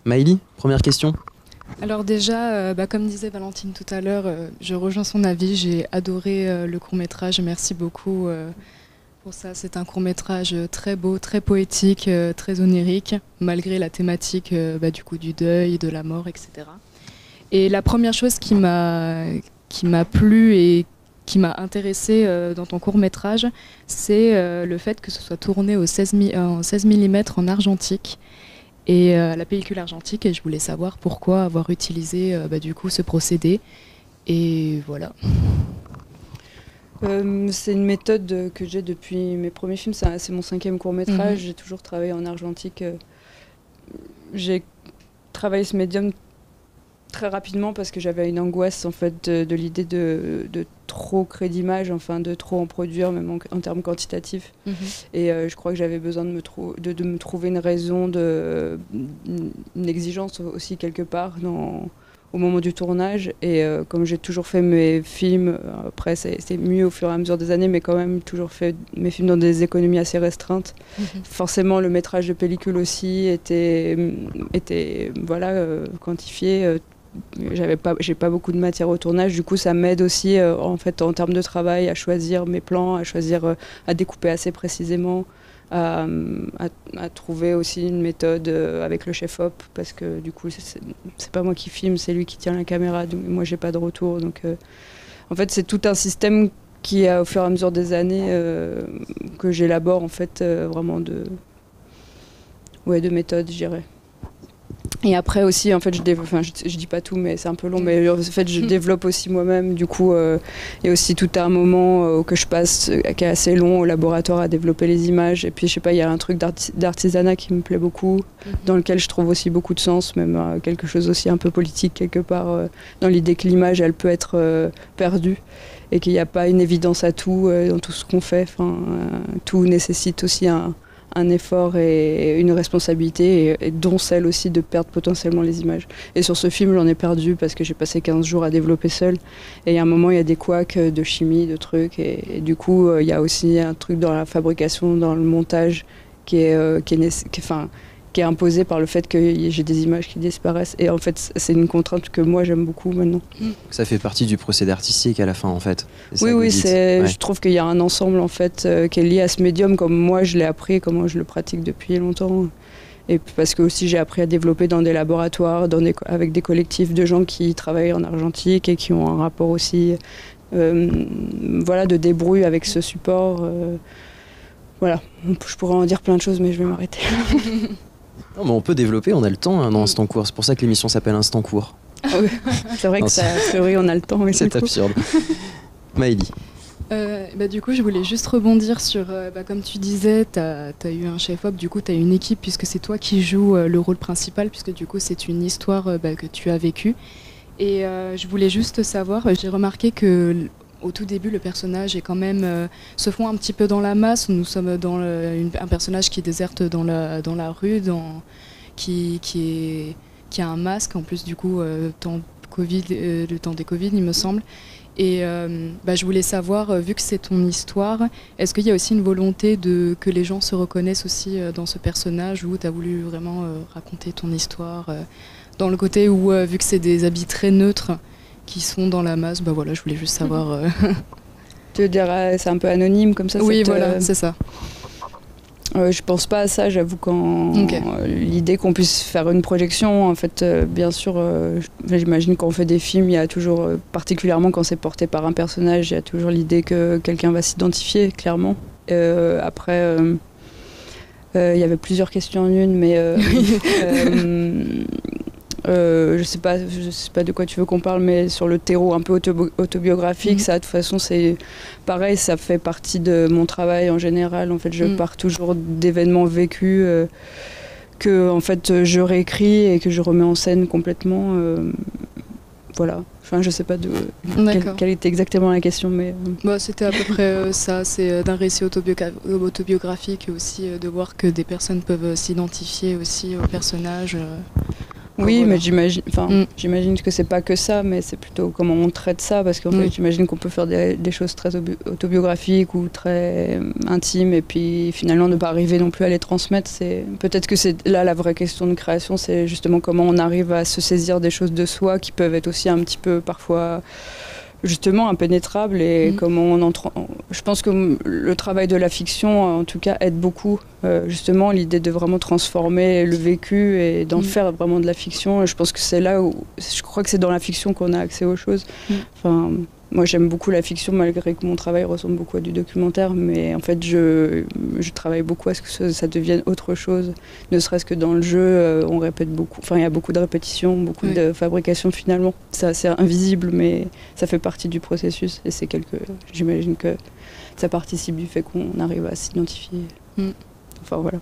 Maëlie, première question.
Alors déjà, comme disait Valentine tout à l'heure, je rejoins son avis, j'ai adoré le court-métrage, merci beaucoup pour ça. C'est un court-métrage très beau, très poétique, très onirique, malgré la thématique du coup du deuil, de la mort, etc. Et la première chose qui m'a plu et qui m'a intéressée dans ton court-métrage, c'est le fait que ce soit tourné en 16 mm en argentique. Et la pellicule argentique, et je voulais savoir pourquoi avoir utilisé du coup ce procédé, et voilà.
C'est une méthode que j'ai depuis mes premiers films, c'est mon 5e court-métrage, j'ai toujours travaillé en argentique. J'ai travaillé ce médium très rapidement parce que j'avais une angoisse en fait de l'idée de trop créer d'images, enfin de trop en produire, même en termes quantitatifs. Et je crois que j'avais besoin de me trouver une raison, une exigence aussi quelque part au moment du tournage. Et comme j'ai toujours fait mes films, après c'est mieux au fur et à mesure des années, mais quand même toujours fait mes films dans des économies assez restreintes. Forcément le métrage de pellicule aussi était voilà, quantifié. J'ai pas beaucoup de matière au tournage, du coup ça m'aide aussi en fait en termes de travail à choisir mes plans, à découper assez précisément, à trouver aussi une méthode avec le chef-op, parce que du coup c'est pas moi qui filme, c'est lui qui tient la caméra, donc moi j'ai pas de retour, donc en fait c'est tout un système qui au fur et à mesure des années que j'élabore en fait vraiment de méthode, je dirais. Et après aussi, en fait, je dis pas tout, mais c'est un peu long, mais en fait, je développe aussi moi-même. Du coup, il y a aussi tout un moment que je passe, qui est assez long au laboratoire à développer les images. Et puis, je sais pas, il y a un truc d'artisanat qui me plaît beaucoup, dans lequel je trouve aussi beaucoup de sens, même quelque chose aussi un peu politique quelque part, dans l'idée que l'image, elle peut être perdue et qu'il n'y a pas une évidence à tout dans tout ce qu'on fait. Tout nécessite aussi un effort et une responsabilité, et dont celle aussi de perdre potentiellement les images. Et sur ce film, j'en ai perdu parce que j'ai passé 15 jours à développer seul. Et il y a un moment, il y a des couacs de chimie, de trucs. Et du coup, il y a aussi un truc dans la fabrication, dans le montage, qui est imposé par le fait que j'ai des images qui disparaissent. Et en fait, c'est une contrainte que moi, j'aime beaucoup maintenant.
Ça fait partie du procédé artistique à la fin, en fait.
Oui, ouais. Je trouve qu'il y a un ensemble, en fait, qui est lié à ce médium, comme moi, je l'ai appris, comment je le pratique depuis longtemps. Et parce que aussi, j'ai appris à développer dans des laboratoires, avec des collectifs de gens qui travaillent en argentique et qui ont un rapport aussi de débrouille avec ce support. Voilà, je pourrais en dire plein de choses, mais je vais m'arrêter.
Non, mais on peut développer, on a le temps dans Instant Court. C'est pour ça que l'émission s'appelle Instant Court.
Ah oui. C'est vrai que a priori on a le temps.
C'est absurde. Maëlie.
Du coup, je voulais juste rebondir sur, comme tu disais, tu as eu un chef-op, du coup tu as une équipe, puisque c'est toi qui joues le rôle principal, puisque du coup c'est une histoire que tu as vécue. Et je voulais juste savoir, j'ai remarqué que au tout début, le personnage est quand même se fond un petit peu dans la masse. Nous sommes dans un personnage qui déserte dans la rue, qui a un masque en plus du coup le temps des Covid, il me semble. Et je voulais savoir, vu que c'est ton histoire, est-ce qu'il y a aussi une volonté que les gens se reconnaissent aussi dans ce personnage, ou tu as voulu vraiment raconter ton histoire dans le côté où, vu que c'est des habits très neutres qui sont dans la masse, je voulais juste savoir.
Tu veux dire, c'est un peu anonyme comme ça?
Oui, voilà, c'est ça.
Je pense pas à ça, j'avoue, quand l'idée qu'on puisse faire une projection, en fait, bien sûr, j'imagine quand on fait des films, il y a toujours, particulièrement quand c'est porté par un personnage, il y a toujours l'idée que quelqu'un va s'identifier, clairement. Après, il y avait plusieurs questions en une, mais je sais pas de quoi tu veux qu'on parle, mais sur le terreau un peu autobiographique, ça, de toute façon, c'est pareil, ça fait partie de mon travail en général. En fait, je pars toujours d'événements vécus que, en fait, je réécris et que je remets en scène complètement. Voilà. Enfin, je sais pas quelle était exactement la question, mais...
C'était à peu près ça, c'est d'un récit autobiographique et aussi de voir que des personnes peuvent s'identifier aussi aux personnages.
Oui, mais j'imagine que c'est pas que ça, mais c'est plutôt comment on traite ça, parce qu'en fait, j'imagine qu'on peut faire des choses très autobiographiques ou très intimes, et puis finalement ne pas arriver non plus à les transmettre. Peut-être que c'est là la vraie question de création, c'est justement comment on arrive à se saisir des choses de soi qui peuvent être aussi un petit peu parfois justement impénétrable, et comment on entre. Je pense que le travail de la fiction, en tout cas, aide beaucoup justement l'idée de vraiment transformer le vécu et d'en faire vraiment de la fiction. Et je pense que c'est là où je crois que c'est dans la fiction qu'on a accès aux choses. Enfin, moi, j'aime beaucoup la fiction, malgré que mon travail ressemble beaucoup à du documentaire, mais en fait, je travaille beaucoup à ce que ça devienne autre chose. Ne serait-ce que dans le jeu, on répète beaucoup. Enfin, il y a beaucoup de répétitions, beaucoup de fabrication finalement. C'est assez invisible, mais ça fait partie du processus. Et j'imagine que ça participe du fait qu'on arrive à s'identifier. Enfin, voilà.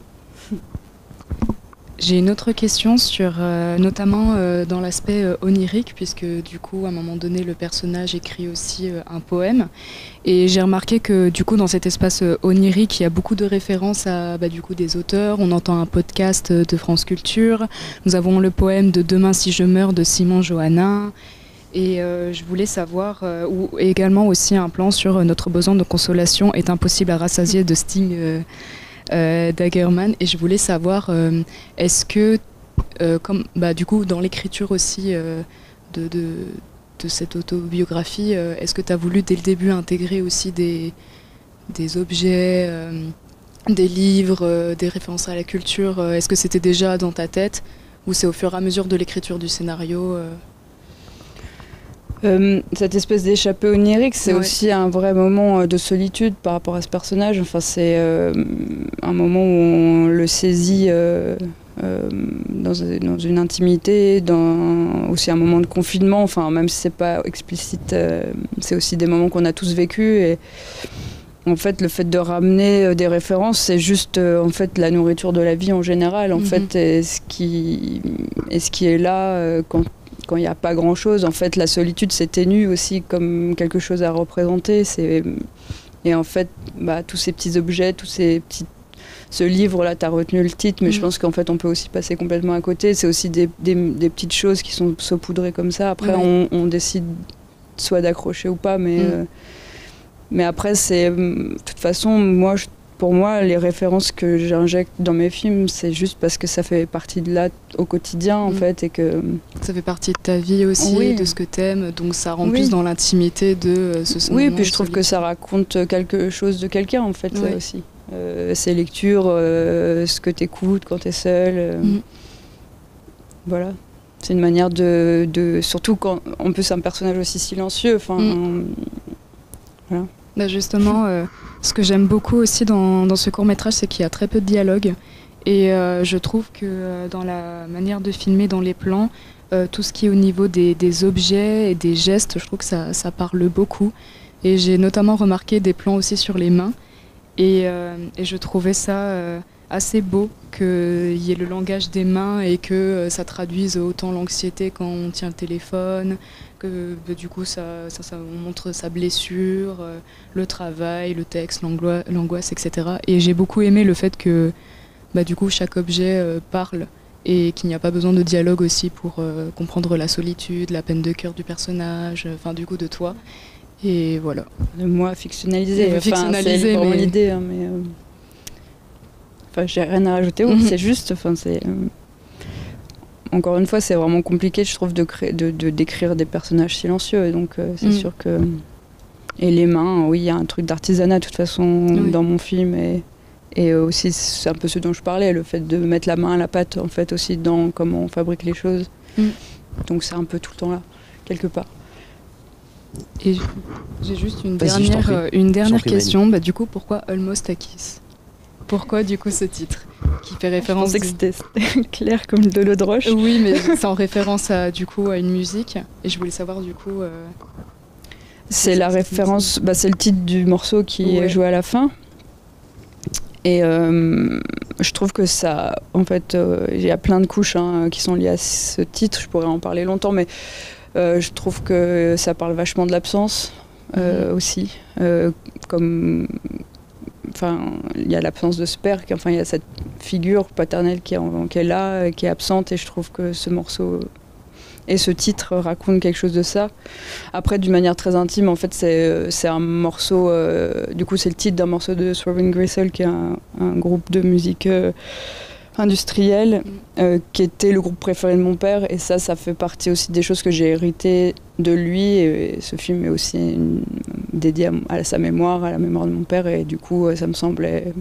J'ai une autre question sur notamment dans l'aspect onirique, puisque du coup à un moment donné le personnage écrit aussi un poème, et j'ai remarqué que du coup dans cet espace onirique il y a beaucoup de références à du coup des auteurs. On entend un podcast de France Culture, nous avons le poème de Demain si je meurs de Simon Johannin, et je voulais savoir, ou également aussi un plan sur Notre besoin de consolation est impossible à rassasier de Sting Dagerman, et je voulais savoir est-ce que du coup dans l'écriture aussi de cette autobiographie, est-ce que tu as voulu dès le début intégrer aussi des objets, des livres, des références à la culture? Est-ce que c'était déjà dans ta tête, ou c'est au fur et à mesure de l'écriture du scénario?
Cette espèce d'échappée onirique, c'est aussi un vrai moment de solitude par rapport à ce personnage. Enfin, c'est un moment où on le saisit dans une intimité, aussi un moment de confinement. Enfin, même si c'est pas explicite, c'est aussi des moments qu'on a tous vécus. Et en fait, le fait de ramener des références, c'est juste en fait la nourriture de la vie en général. En fait, et ce qui est là quand il n'y a pas grand-chose. En fait, la solitude s'éténue aussi comme quelque chose à représenter. Et en fait, tous ces petits objets, ce livre-là, tu as retenu le titre, mais je pense qu'en fait, on peut aussi passer complètement à côté. C'est aussi des petites choses qui sont saupoudrées comme ça. Après, on décide soit d'accrocher ou pas, mais après, de toute façon, pour moi, les références que j'injecte dans mes films, c'est juste parce que ça fait partie de là au quotidien, en fait, et que...
Ça fait partie de ta vie aussi, de ce que t'aimes, donc ça rend plus dans l'intimité de ce moment.
Oui, puis je trouve que ça raconte quelque chose de quelqu'un, en fait, ça aussi. Ces lectures, ce que t'écoutes quand t'es seul. Voilà. C'est une manière de... Surtout quand, en plus, c'est un personnage aussi silencieux, voilà.
Justement, ce que j'aime beaucoup aussi dans ce court-métrage, c'est qu'il y a très peu de dialogue. Et je trouve que dans la manière de filmer, dans les plans, tout ce qui est au niveau des objets et des gestes, je trouve que ça parle beaucoup. Et j'ai notamment remarqué des plans aussi sur les mains. Et je trouvais ça assez beau qu'il y ait le langage des mains et que ça traduise autant l'anxiété quand on tient le téléphone, que du coup ça montre sa blessure, le travail, le texte, l'angoisse, etc. Et j'ai beaucoup aimé le fait que du coup chaque objet parle et qu'il n'y a pas besoin de dialogue aussi pour comprendre la solitude, la peine de cœur du personnage, enfin du coup de toi. Et voilà.
Le moi fictionnalisé, c'est vraiment l'idée, hein, mais j'ai rien à rajouter. C'est juste, encore une fois, c'est vraiment compliqué, je trouve, de décrire des personnages silencieux. Et donc, c'est sûr que Et les mains, oui, il y a un truc d'artisanat de toute façon dans mon film. Et aussi, c'est un peu ce dont je parlais, le fait de mettre la main à la pâte, en fait, aussi dans comment on fabrique les choses. Donc c'est un peu tout le temps là, quelque part.
Et j'ai juste une dernière question. Bah, du coup, pourquoi Almost a Kiss? Pourquoi du coup ce titre qui fait référence?
Je pensais que c'était clair comme de l'eau de roche.
Oui, mais c'est en référence à une musique. Et je voulais savoir du coup.
C'est la référence, c'est le titre du morceau qui est joué à la fin. Et je trouve que ça, en fait, il y a plein de couches qui sont liées à ce titre. Je pourrais en parler longtemps, mais je trouve que ça parle vachement de l'absence aussi. Il y a l'absence de ce père, il y a cette figure paternelle qui est là, qui est absente, et je trouve que ce morceau et ce titre racontent quelque chose de ça. Après, d'une manière très intime, en fait, c'est un morceau, du coup c'est le titre d'un morceau de Throbbing Gristle, qui est un groupe de musique industrielle, qui était le groupe préféré de mon père, et ça fait partie aussi des choses que j'ai héritées de lui, et ce film est aussi dédié à sa mémoire, à la mémoire de mon père, et du coup ça me semblait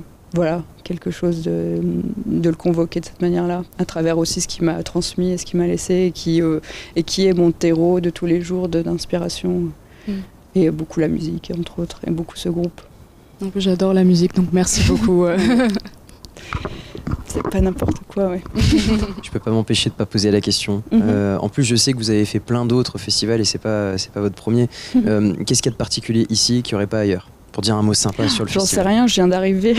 quelque chose de le convoquer de cette manière-là, à travers aussi ce qu'il m'a transmis et ce qu'il m'a laissé, et qui est mon terreau de tous les jours d'inspiration, et beaucoup la musique entre autres, et beaucoup ce groupe.
Donc, j'adore la musique, donc merci beaucoup.
C'est pas n'importe quoi, ouais.
Je peux pas m'empêcher de pas poser la question. En plus, je sais que vous avez fait plein d'autres festivals et c'est pas votre premier. Qu'est-ce qu'il y a de particulier ici qu'il n'y aurait pas ailleurs? Pour dire un mot sympa sur le festival.
J'en sais rien, je viens d'arriver.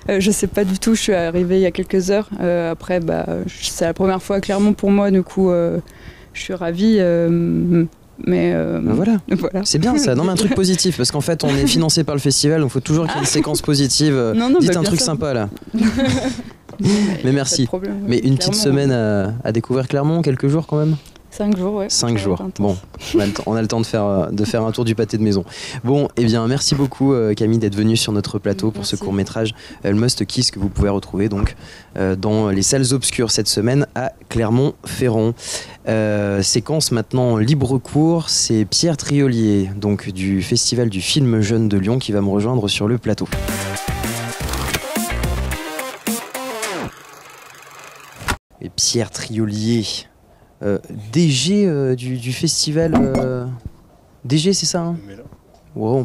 Je sais pas du tout, je suis arrivée il y a quelques heures. Après, c'est la première fois clairement pour moi, du coup, je suis ravie. Mais
voilà. C'est bien ça, non mais un truc positif, parce qu'en fait on est financé par le festival, donc il faut toujours qu'il y ait une séquence positive. Dites un truc sympa là. Mais merci. Mais une petite semaine à découvrir Clermont, quelques jours quand même.
5 jours, ouais.
5 jours. Bon, on a le temps de faire un tour du pâté de maison. Bon, eh bien, merci beaucoup Camille d'être venue sur notre plateau pour ce court-métrage Almost Kiss que vous pouvez retrouver donc dans les salles obscures cette semaine à Clermont-Ferrand. Séquence maintenant libre cours, c'est Pierre Triolier, donc du Festival du film jeune de Lyon, qui va me rejoindre sur le plateau. Et Pierre Triolier, DG du festival. DG, c'est ça, hein? Ouais,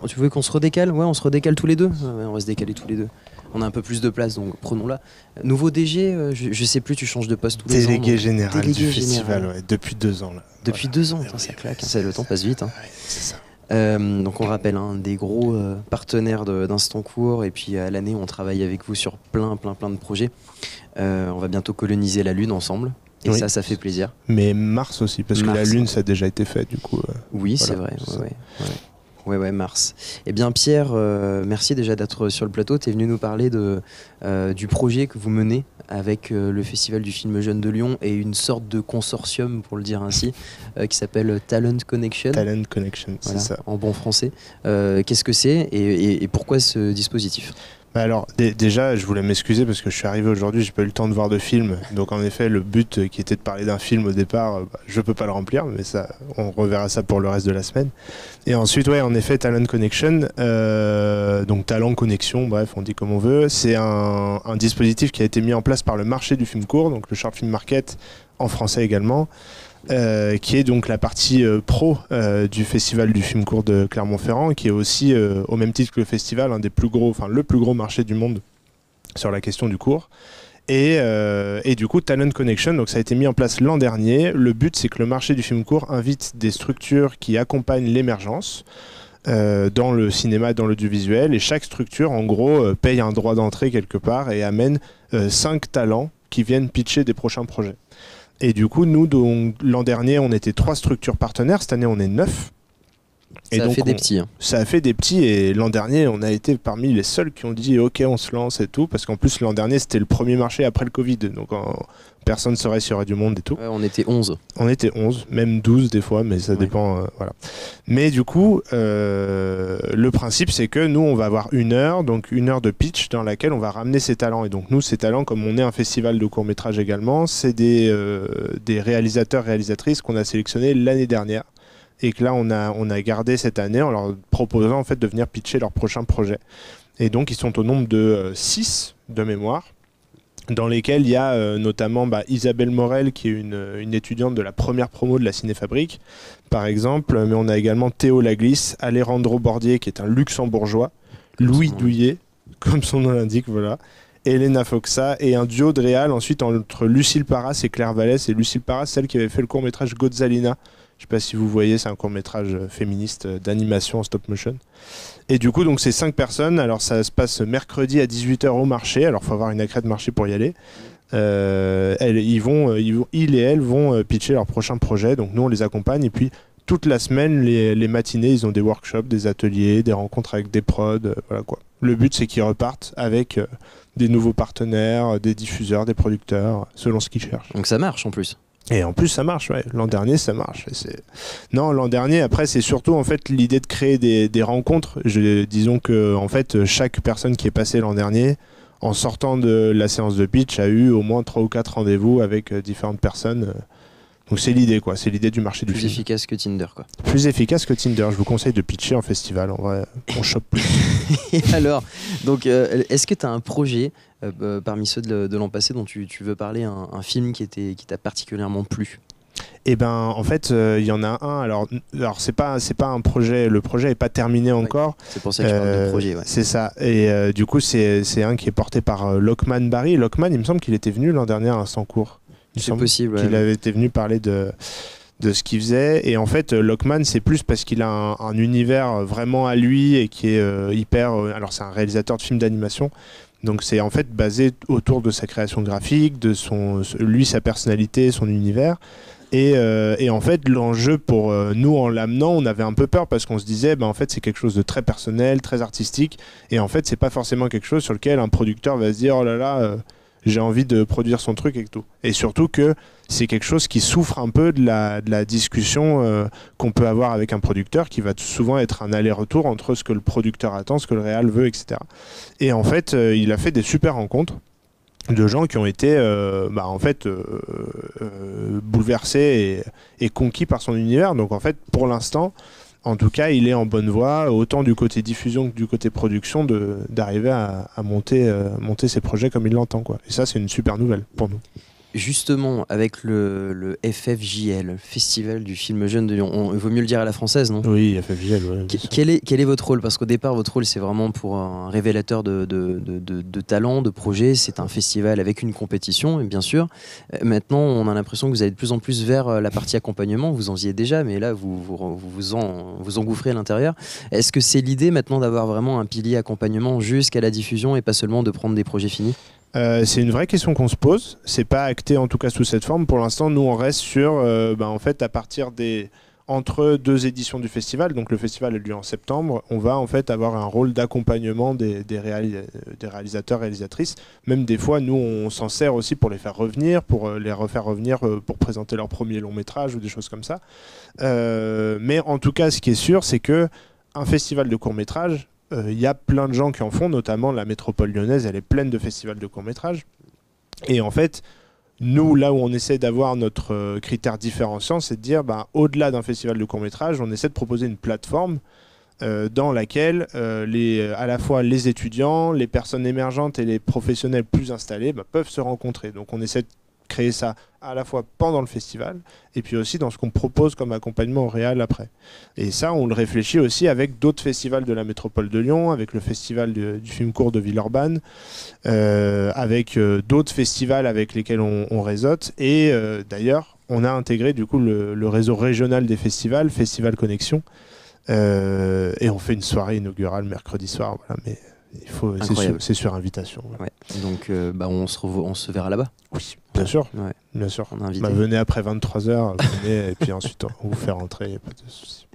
tu veux qu'on se redécale? Ouais, on se redécale tous les deux. Ouais, on va se décaler tous les deux. On a un peu plus de place, donc prenons-la. Nouveau DG, je sais plus, tu changes de poste tous les ans.
Délégué général du festival, ouais, depuis 2 ans. Là.
Depuis 2 ans, ça claque, le temps passe vite. Hein.
Ouais, c'est ça.
Donc on rappelle, des gros partenaires d'Instant Court, et puis à l'année on travaille avec vous sur plein de projets. On va bientôt coloniser la Lune ensemble. Et oui, ça fait plaisir.
Mais Mars aussi, parce que la Lune, ça a déjà été fait, du coup.
Oui, voilà, c'est vrai. Ouais, Mars. Eh bien, Pierre, merci déjà d'être sur le plateau. Tu es venu nous parler du projet que vous menez avec le Festival du film jeune de Lyon et une sorte de consortium, pour le dire ainsi, qui s'appelle Talent Connection.
Talent Connection,
voilà,
c'est ça.
En bon français. Qu'est-ce que c'est et pourquoi ce dispositif ?
Alors déjà, je voulais m'excuser parce que je suis arrivé aujourd'hui, j'ai pas eu le temps de voir de film. Donc en effet, le but qui était de parler d'un film au départ, je peux pas le remplir, mais ça, on reverra ça pour le reste de la semaine. Et ensuite, ouais, en effet, Talent Connection, donc Talent Connexion, bref, on dit comme on veut. C'est un dispositif qui a été mis en place par le marché du film court, donc le Short Film Market en français également. Qui est donc la partie pro du Festival du film court de Clermont-Ferrand, qui est aussi, au même titre que le festival, un des plus gros, enfin le plus gros marché du monde sur la question du court. Et du coup, Talent Connection, donc ça a été mis en place l'an dernier. Le but, c'est que le marché du film court invite des structures qui accompagnent l'émergence dans le cinéma, dans l'audiovisuel, et chaque structure, en gros, paye un droit d'entrée quelque part et amène 5 talents qui viennent pitcher des prochains projets. Et du coup, nous, l'an dernier, on était 3 structures partenaires. Cette année, on est 9. Et
ça a fait des petits. Hein.
Ça a fait des petits. Et l'an dernier, on a été parmi les seuls qui ont dit « Ok, on se lance et tout ». Parce qu'en plus, l'an dernier, c'était le premier marché après le Covid. Donc, personne ne saurait s'il y aurait du monde et tout.
Ouais, on était 11.
On était 11, même 12 des fois, mais ça dépend. Voilà. Mais du coup, le principe, c'est que nous, on va avoir 1 heure, donc 1 heure de pitch dans laquelle on va ramener ces talents. Et donc, nous, ces talents, comme on est un festival de court-métrage également, c'est des réalisateurs, réalisatrices qu'on a sélectionnés l'année dernière et que là on a gardé cette année en leur proposant en fait de venir pitcher leur prochain projet. Et donc ils sont au nombre de 6 de mémoire, dans lesquels il y a notamment Isabelle Morel, qui est une étudiante de la première promo de la Cinéfabrique, par exemple, mais on a également Théo Laglisse, Alejandro Bordier, qui est un luxembourgeois, Louis Douillet, comme son nom l'indique, voilà, Elena Foxa, et un duo de réal ensuite entre Lucille Parras et Claire Vallès, et Lucille Parras, celle qui avait fait le court-métrage Godzalina. Je ne sais pas si vous voyez, c'est un court-métrage féministe d'animation en stop-motion. Et du coup, donc c'est 5 personnes. Alors ça se passe mercredi à 18h au marché. Alors il faut avoir une accrète marché pour y aller. Ils et elles vont pitcher leur prochain projet. Donc nous, on les accompagne. Et puis toute la semaine, les matinées, ils ont des workshops, des ateliers, des rencontres avec des prods. Voilà quoi. Le but, c'est qu'ils repartent avec des nouveaux partenaires, des diffuseurs, des producteurs, selon ce qu'ils cherchent.
Donc ça marche en plus.
Et en plus ça marche, ouais. L'an dernier ça marche. Non, l'an dernier, après c'est surtout en fait l'idée de créer des rencontres. Disons que en fait chaque personne qui est passée l'an dernier, en sortant de la séance de pitch, a eu au moins 3 ou 4 rendez-vous avec différentes personnes. Donc c'est l'idée quoi, c'est l'idée du marché du film.
Plus efficace que Tinder quoi.
Plus efficace que Tinder, je vous conseille de pitcher en festival, en vrai, on chope plus.
Et alors, donc, est-ce que tu as un projet parmi ceux de l'an passé dont tu veux parler, un film qui t'a particulièrement plu?
Eh ben, en fait, il y en a un. Alors c'est pas un projet. Le projet est pas terminé encore.
C'est pour ça que je parle de projet. Ouais.
C'est ça. Et du coup, c'est un qui est porté par Lockman Barry. Lockman, il me semble qu'il était venu l'an dernier à Instant Court.
C'est possible.
Qu'il avait été venu parler de ce qu'il faisait. Et en fait, Lockman, c'est plus parce qu'il a un univers vraiment à lui et qui est hyper. Alors, c'est un réalisateur de films d'animation. Donc, c'est en fait basé autour de sa création graphique, de lui, sa personnalité, son univers. Et en fait, l'enjeu pour nous, en l'amenant, on avait un peu peur parce qu'on se disait, en fait, c'est quelque chose de très personnel, très artistique. Et en fait, c'est pas forcément quelque chose sur lequel un producteur va se dire, oh là là, j'ai envie de produire son truc et tout. Et surtout que c'est quelque chose qui souffre un peu de la discussion qu'on peut avoir avec un producteur, qui va souvent être un aller-retour entre ce que le producteur attend, ce que le réal veut, etc. Et en fait, il a fait des super rencontres de gens qui ont été bouleversés et conquis par son univers. Donc en fait, pour l'instant, en tout cas, il est en bonne voie, autant du côté diffusion que du côté production, d'arriver à monter ses projets comme il l'entend, quoi. Et ça, c'est une super nouvelle pour nous.
Justement, avec le FFJL, Festival du film jeune de Lyon, il vaut mieux le dire à la française, non?
Oui, FFJL. Ouais,
quel est votre rôle? Parce qu'au départ, votre rôle, c'est vraiment pour un révélateur de talent, de projet. C'est un festival avec une compétition, bien sûr. Maintenant, on a l'impression que vous allez de plus en plus vers la partie accompagnement. Vous en faisiez déjà, mais là, vous engouffrez à l'intérieur. Est-ce que c'est l'idée maintenant d'avoir vraiment un pilier accompagnement jusqu'à la diffusion et pas seulement de prendre des projets finis?
C'est une vraie question qu'on se pose. C'est pas acté en tout cas sous cette forme. Pour l'instant, nous on reste sur, en fait, à partir entre 2 éditions du festival. Donc le festival a lieu en septembre. On va en fait avoir un rôle d'accompagnement des réalisateurs, réalisatrices. Même des fois, nous on s'en sert aussi pour les faire revenir, pour les refaire revenir pour présenter leur premier long métrage ou des choses comme ça. Mais en tout cas, ce qui est sûr, c'est que un festival de court métrage, il y a plein de gens qui en font, notamment la métropole lyonnaise, elle est pleine de festivals de court-métrage. Et en fait, nous, là où on essaie d'avoir notre critère différenciant, c'est de dire, au-delà d'un festival de court-métrage, on essaie de proposer une plateforme dans laquelle à la fois les étudiants, les personnes émergentes et les professionnels plus installés peuvent se rencontrer. Donc on essaie de créer ça à la fois pendant le festival et puis aussi dans ce qu'on propose comme accompagnement au réal après. Et ça, on le réfléchit aussi avec d'autres festivals de la métropole de Lyon, avec le festival du film court de Villeurbanne, avec d'autres festivals avec lesquels on réseaute. Et d'ailleurs, on a intégré du coup le réseau régional des festivals, Festival Connexion, et on fait une soirée inaugurale mercredi soir. Voilà, mais c'est sur invitation.
Ouais. Donc on se verra là-bas.
Oui, bien sûr.
Ouais.
Bien sûr.
On est invité.
Venez après 23h, et puis ensuite on vous fait rentrer, y a pas de souci.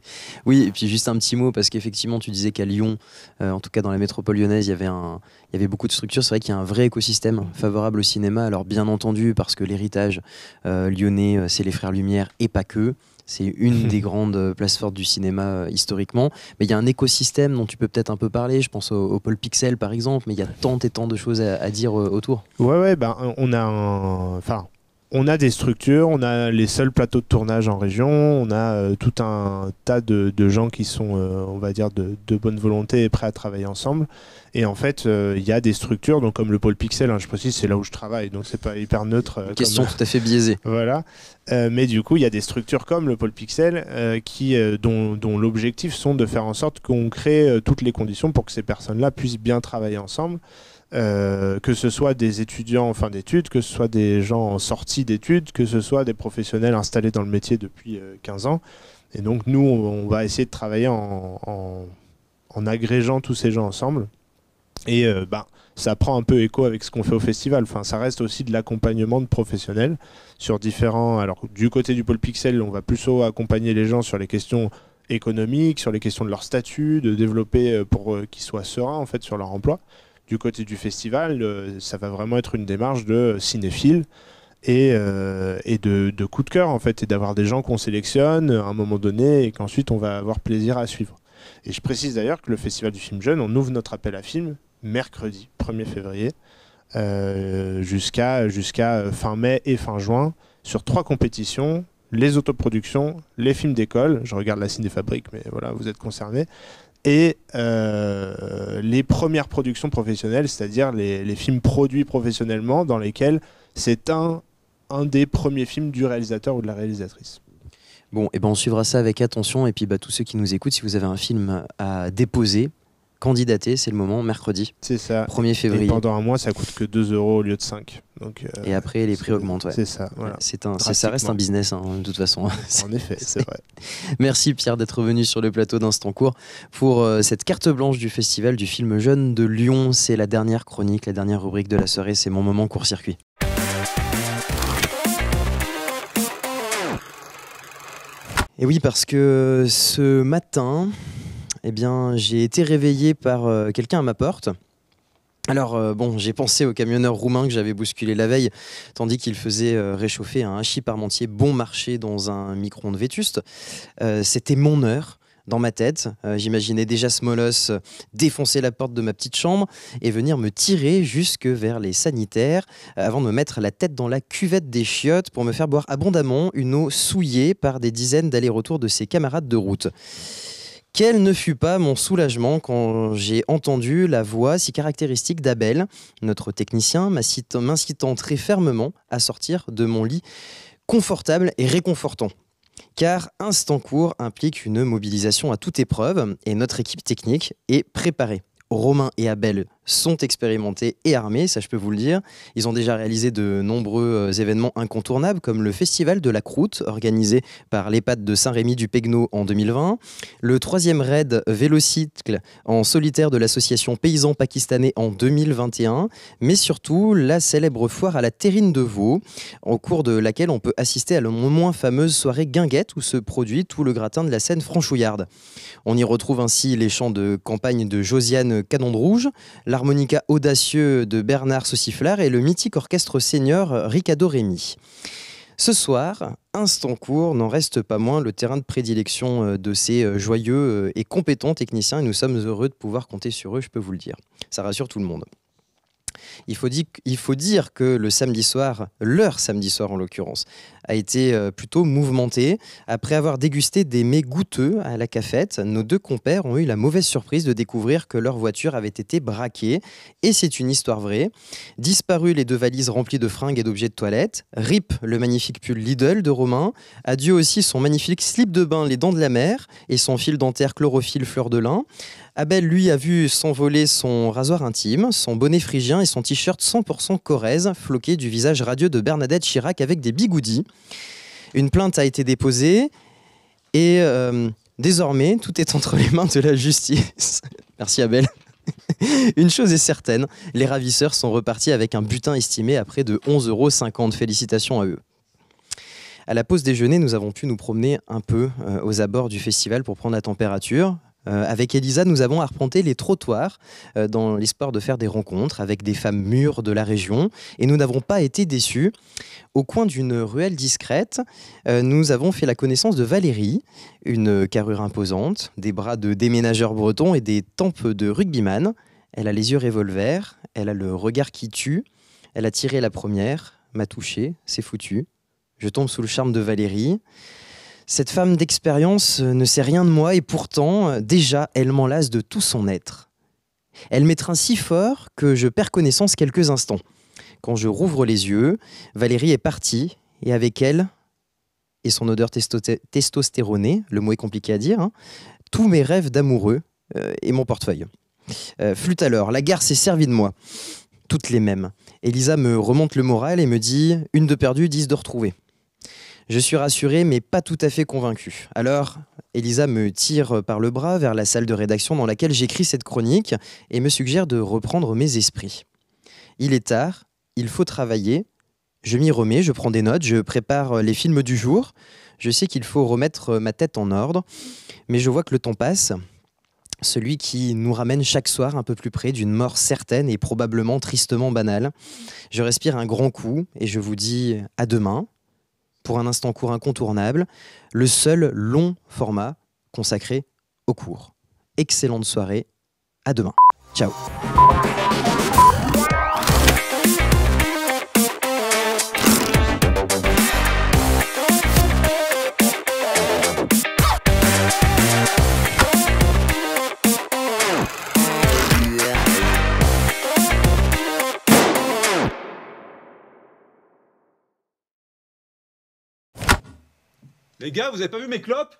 Oui, et puis juste un petit mot, parce qu'effectivement tu disais qu'à Lyon, en tout cas dans la métropole lyonnaise, il y avait beaucoup de structures. C'est vrai qu'il y a un vrai écosystème favorable au cinéma. Alors bien entendu, parce que l'héritage lyonnais, c'est les Frères Lumière et pas que. C'est une des grandes places fortes du cinéma historiquement. Mais il y a un écosystème dont tu peux peut-être un peu parler. Je pense au Pôle Pixel par exemple, mais il y a tant et tant de choses à dire autour.
Ouais, on a on a des structures, on a les seuls plateaux de tournage en région, on a tout un tas de gens qui sont, on va dire, de bonne volonté et prêts à travailler ensemble. Et en fait, il y a des structures, donc comme le pôle Pixel, je précise, c'est là où je travaille, donc c'est pas hyper neutre.
Question tout à fait biaisée.
Voilà. Mais du coup, il y a des structures comme le pôle Pixel dont l'objectif sont de faire en sorte qu'on crée toutes les conditions pour que ces personnes-là puissent bien travailler ensemble. Que ce soit des étudiants en fin d'études, que ce soit des gens en sortie d'études, que ce soit des professionnels installés dans le métier depuis 15 ans. Et donc nous, on va essayer de travailler en agrégeant tous ces gens ensemble. Et ça prend un peu écho avec ce qu'on fait au festival. Enfin, ça reste aussi de l'accompagnement de professionnels sur différents... Alors du côté du pôle Pixel, on va plutôt accompagner les gens sur les questions économiques, sur les questions de leur statut, de développer pour qu'ils soient sereins en fait sur leur emploi. Du côté du festival, ça va vraiment être une démarche de cinéphile et de coup de cœur en fait, et d'avoir des gens qu'on sélectionne à un moment donné et qu'ensuite on va avoir plaisir à suivre. Et je précise d'ailleurs que le Festival du film jeune, on ouvre notre appel à films mercredi 1er février jusqu'à fin mai et fin juin sur 3 compétitions. Les autoproductions, les films d'école, je regarde la Cinéfabrique, mais voilà, vous êtes concernés, et les premières productions professionnelles, c'est-à-dire les films produits professionnellement dans lesquels c'est un des premiers films du réalisateur ou de la réalisatrice.
Bon, et ben on suivra ça avec attention, et puis tous ceux qui nous écoutent, si vous avez un film à déposer, candidater, c'est le moment, mercredi.
C'est ça.
1er février.
Et pendant un mois, ça coûte que 2 € au lieu de 5. Donc,
et après, les prix augmentent. Ouais.
C'est ça. Voilà.
Ça reste un business, de toute façon.
En effet, c'est vrai.
Merci Pierre d'être venu sur le plateau d'Instant Court pour cette carte blanche du festival du film jeune de Lyon. C'est la dernière chronique, la dernière rubrique de la soirée. C'est mon moment court-circuit. Et oui, parce que ce matin... j'ai été réveillé par quelqu'un à ma porte. Alors, j'ai pensé au camionneur roumain que j'avais bousculé la veille, tandis qu'il faisait réchauffer un hachis parmentier bon marché dans un micro-ondes vétuste. C'était mon heure. Dans ma tête, j'imaginais déjà Smolos défoncer la porte de ma petite chambre et venir me tirer jusque vers les sanitaires avant de me mettre la tête dans la cuvette des chiottes pour me faire boire abondamment une eau souillée par des dizaines d'allers-retours de ses camarades de route. Quel ne fut pas mon soulagement quand j'ai entendu la voix si caractéristique d'Abel, notre technicien, m'incitant très fermement à sortir de mon lit confortable et réconfortant. Car Instant Court implique une mobilisation à toute épreuve et notre équipe technique est préparée. Romain et Abel sont expérimentés et armés, ça je peux vous le dire. Ils ont déjà réalisé de nombreux événements incontournables comme le Festival de la Croûte organisé par l'EHPAD de Saint-Rémy du Pegno en 2020, le 3e raid vélocycle en solitaire de l'association Paysans Pakistanais en 2021, mais surtout la célèbre foire à la terrine de veau, au cours de laquelle on peut assister à la non moins fameuse soirée guinguette où se produit tout le gratin de la scène franchouillarde. On y retrouve ainsi les chants de campagne de Josiane Canon de Rouge, l'harmonica audacieux de Bernard Sauciflard et le mythique orchestre senior Riccardo Rémy. Ce soir, Instant Court n'en reste pas moins le terrain de prédilection de ces joyeux et compétents techniciens et nous sommes heureux de pouvoir compter sur eux, je peux vous le dire. Ça rassure tout le monde. Il faut dire que le samedi soir, leur samedi soir en l'occurrence, a été plutôt mouvementé. Après avoir dégusté des mets goûteux à la cafette, nos 2 compères ont eu la mauvaise surprise de découvrir que leur voiture avait été braquée. Et c'est une histoire vraie. Disparu les 2 valises remplies de fringues et d'objets de toilette. RIP le magnifique pull Lidl de Romain. Adieu aussi son magnifique slip de bain Les Dents de la Mer et son fil dentaire chlorophylle fleur de lin. Abel, lui, a vu s'envoler son rasoir intime, son bonnet phrygien et son t-shirt 100% Corrèze, floqué du visage radieux de Bernadette Chirac avec des bigoudis. Une plainte a été déposée et désormais, tout est entre les mains de la justice. Merci Abel. Une chose est certaine, les ravisseurs sont repartis avec un butin estimé à près de 11,50 €. Félicitations à eux. À la pause déjeuner, nous avons pu nous promener un peu aux abords du festival pour prendre la température. Avec Elisa, nous avons arpenté les trottoirs dans l'espoir de faire des rencontres avec des femmes mûres de la région et nous n'avons pas été déçus. Au coin d'une ruelle discrète, nous avons fait la connaissance de Valérie, une carrure imposante, des bras de déménageur breton et des tempes de rugbyman. Elle a les yeux revolver, elle a le regard qui tue, elle a tiré la première, m'a touché, c'est foutu. Je tombe sous le charme de Valérie. Cette femme d'expérience ne sait rien de moi et pourtant, déjà, elle m'enlace de tout son être. Elle m'étreint si fort que je perds connaissance quelques instants. Quand je rouvre les yeux, Valérie est partie et avec elle, et son odeur testostéronée, le mot est compliqué à dire, hein, tous mes rêves d'amoureux et mon portefeuille. Flûte alors, la gare s'est servie de moi. Toutes les mêmes. Elisa me remonte le moral et me dit « une de perdue, 10 de retrouvée ». Je suis rassuré, mais pas tout à fait convaincu. Alors, Elisa me tire par le bras vers la salle de rédaction dans laquelle j'écris cette chronique et me suggère de reprendre mes esprits. Il est tard, il faut travailler. Je m'y remets, je prends des notes, je prépare les films du jour. Je sais qu'il faut remettre ma tête en ordre, mais je vois que le temps passe. Celui qui nous ramène chaque soir un peu plus près d'une mort certaine et probablement tristement banale. Je respire un grand coup et je vous dis à demain. Pour un instant court incontournable, le seul long format consacré au cours. Excellente soirée, à demain. Ciao.
Les gars, vous avez pas vu mes clopes?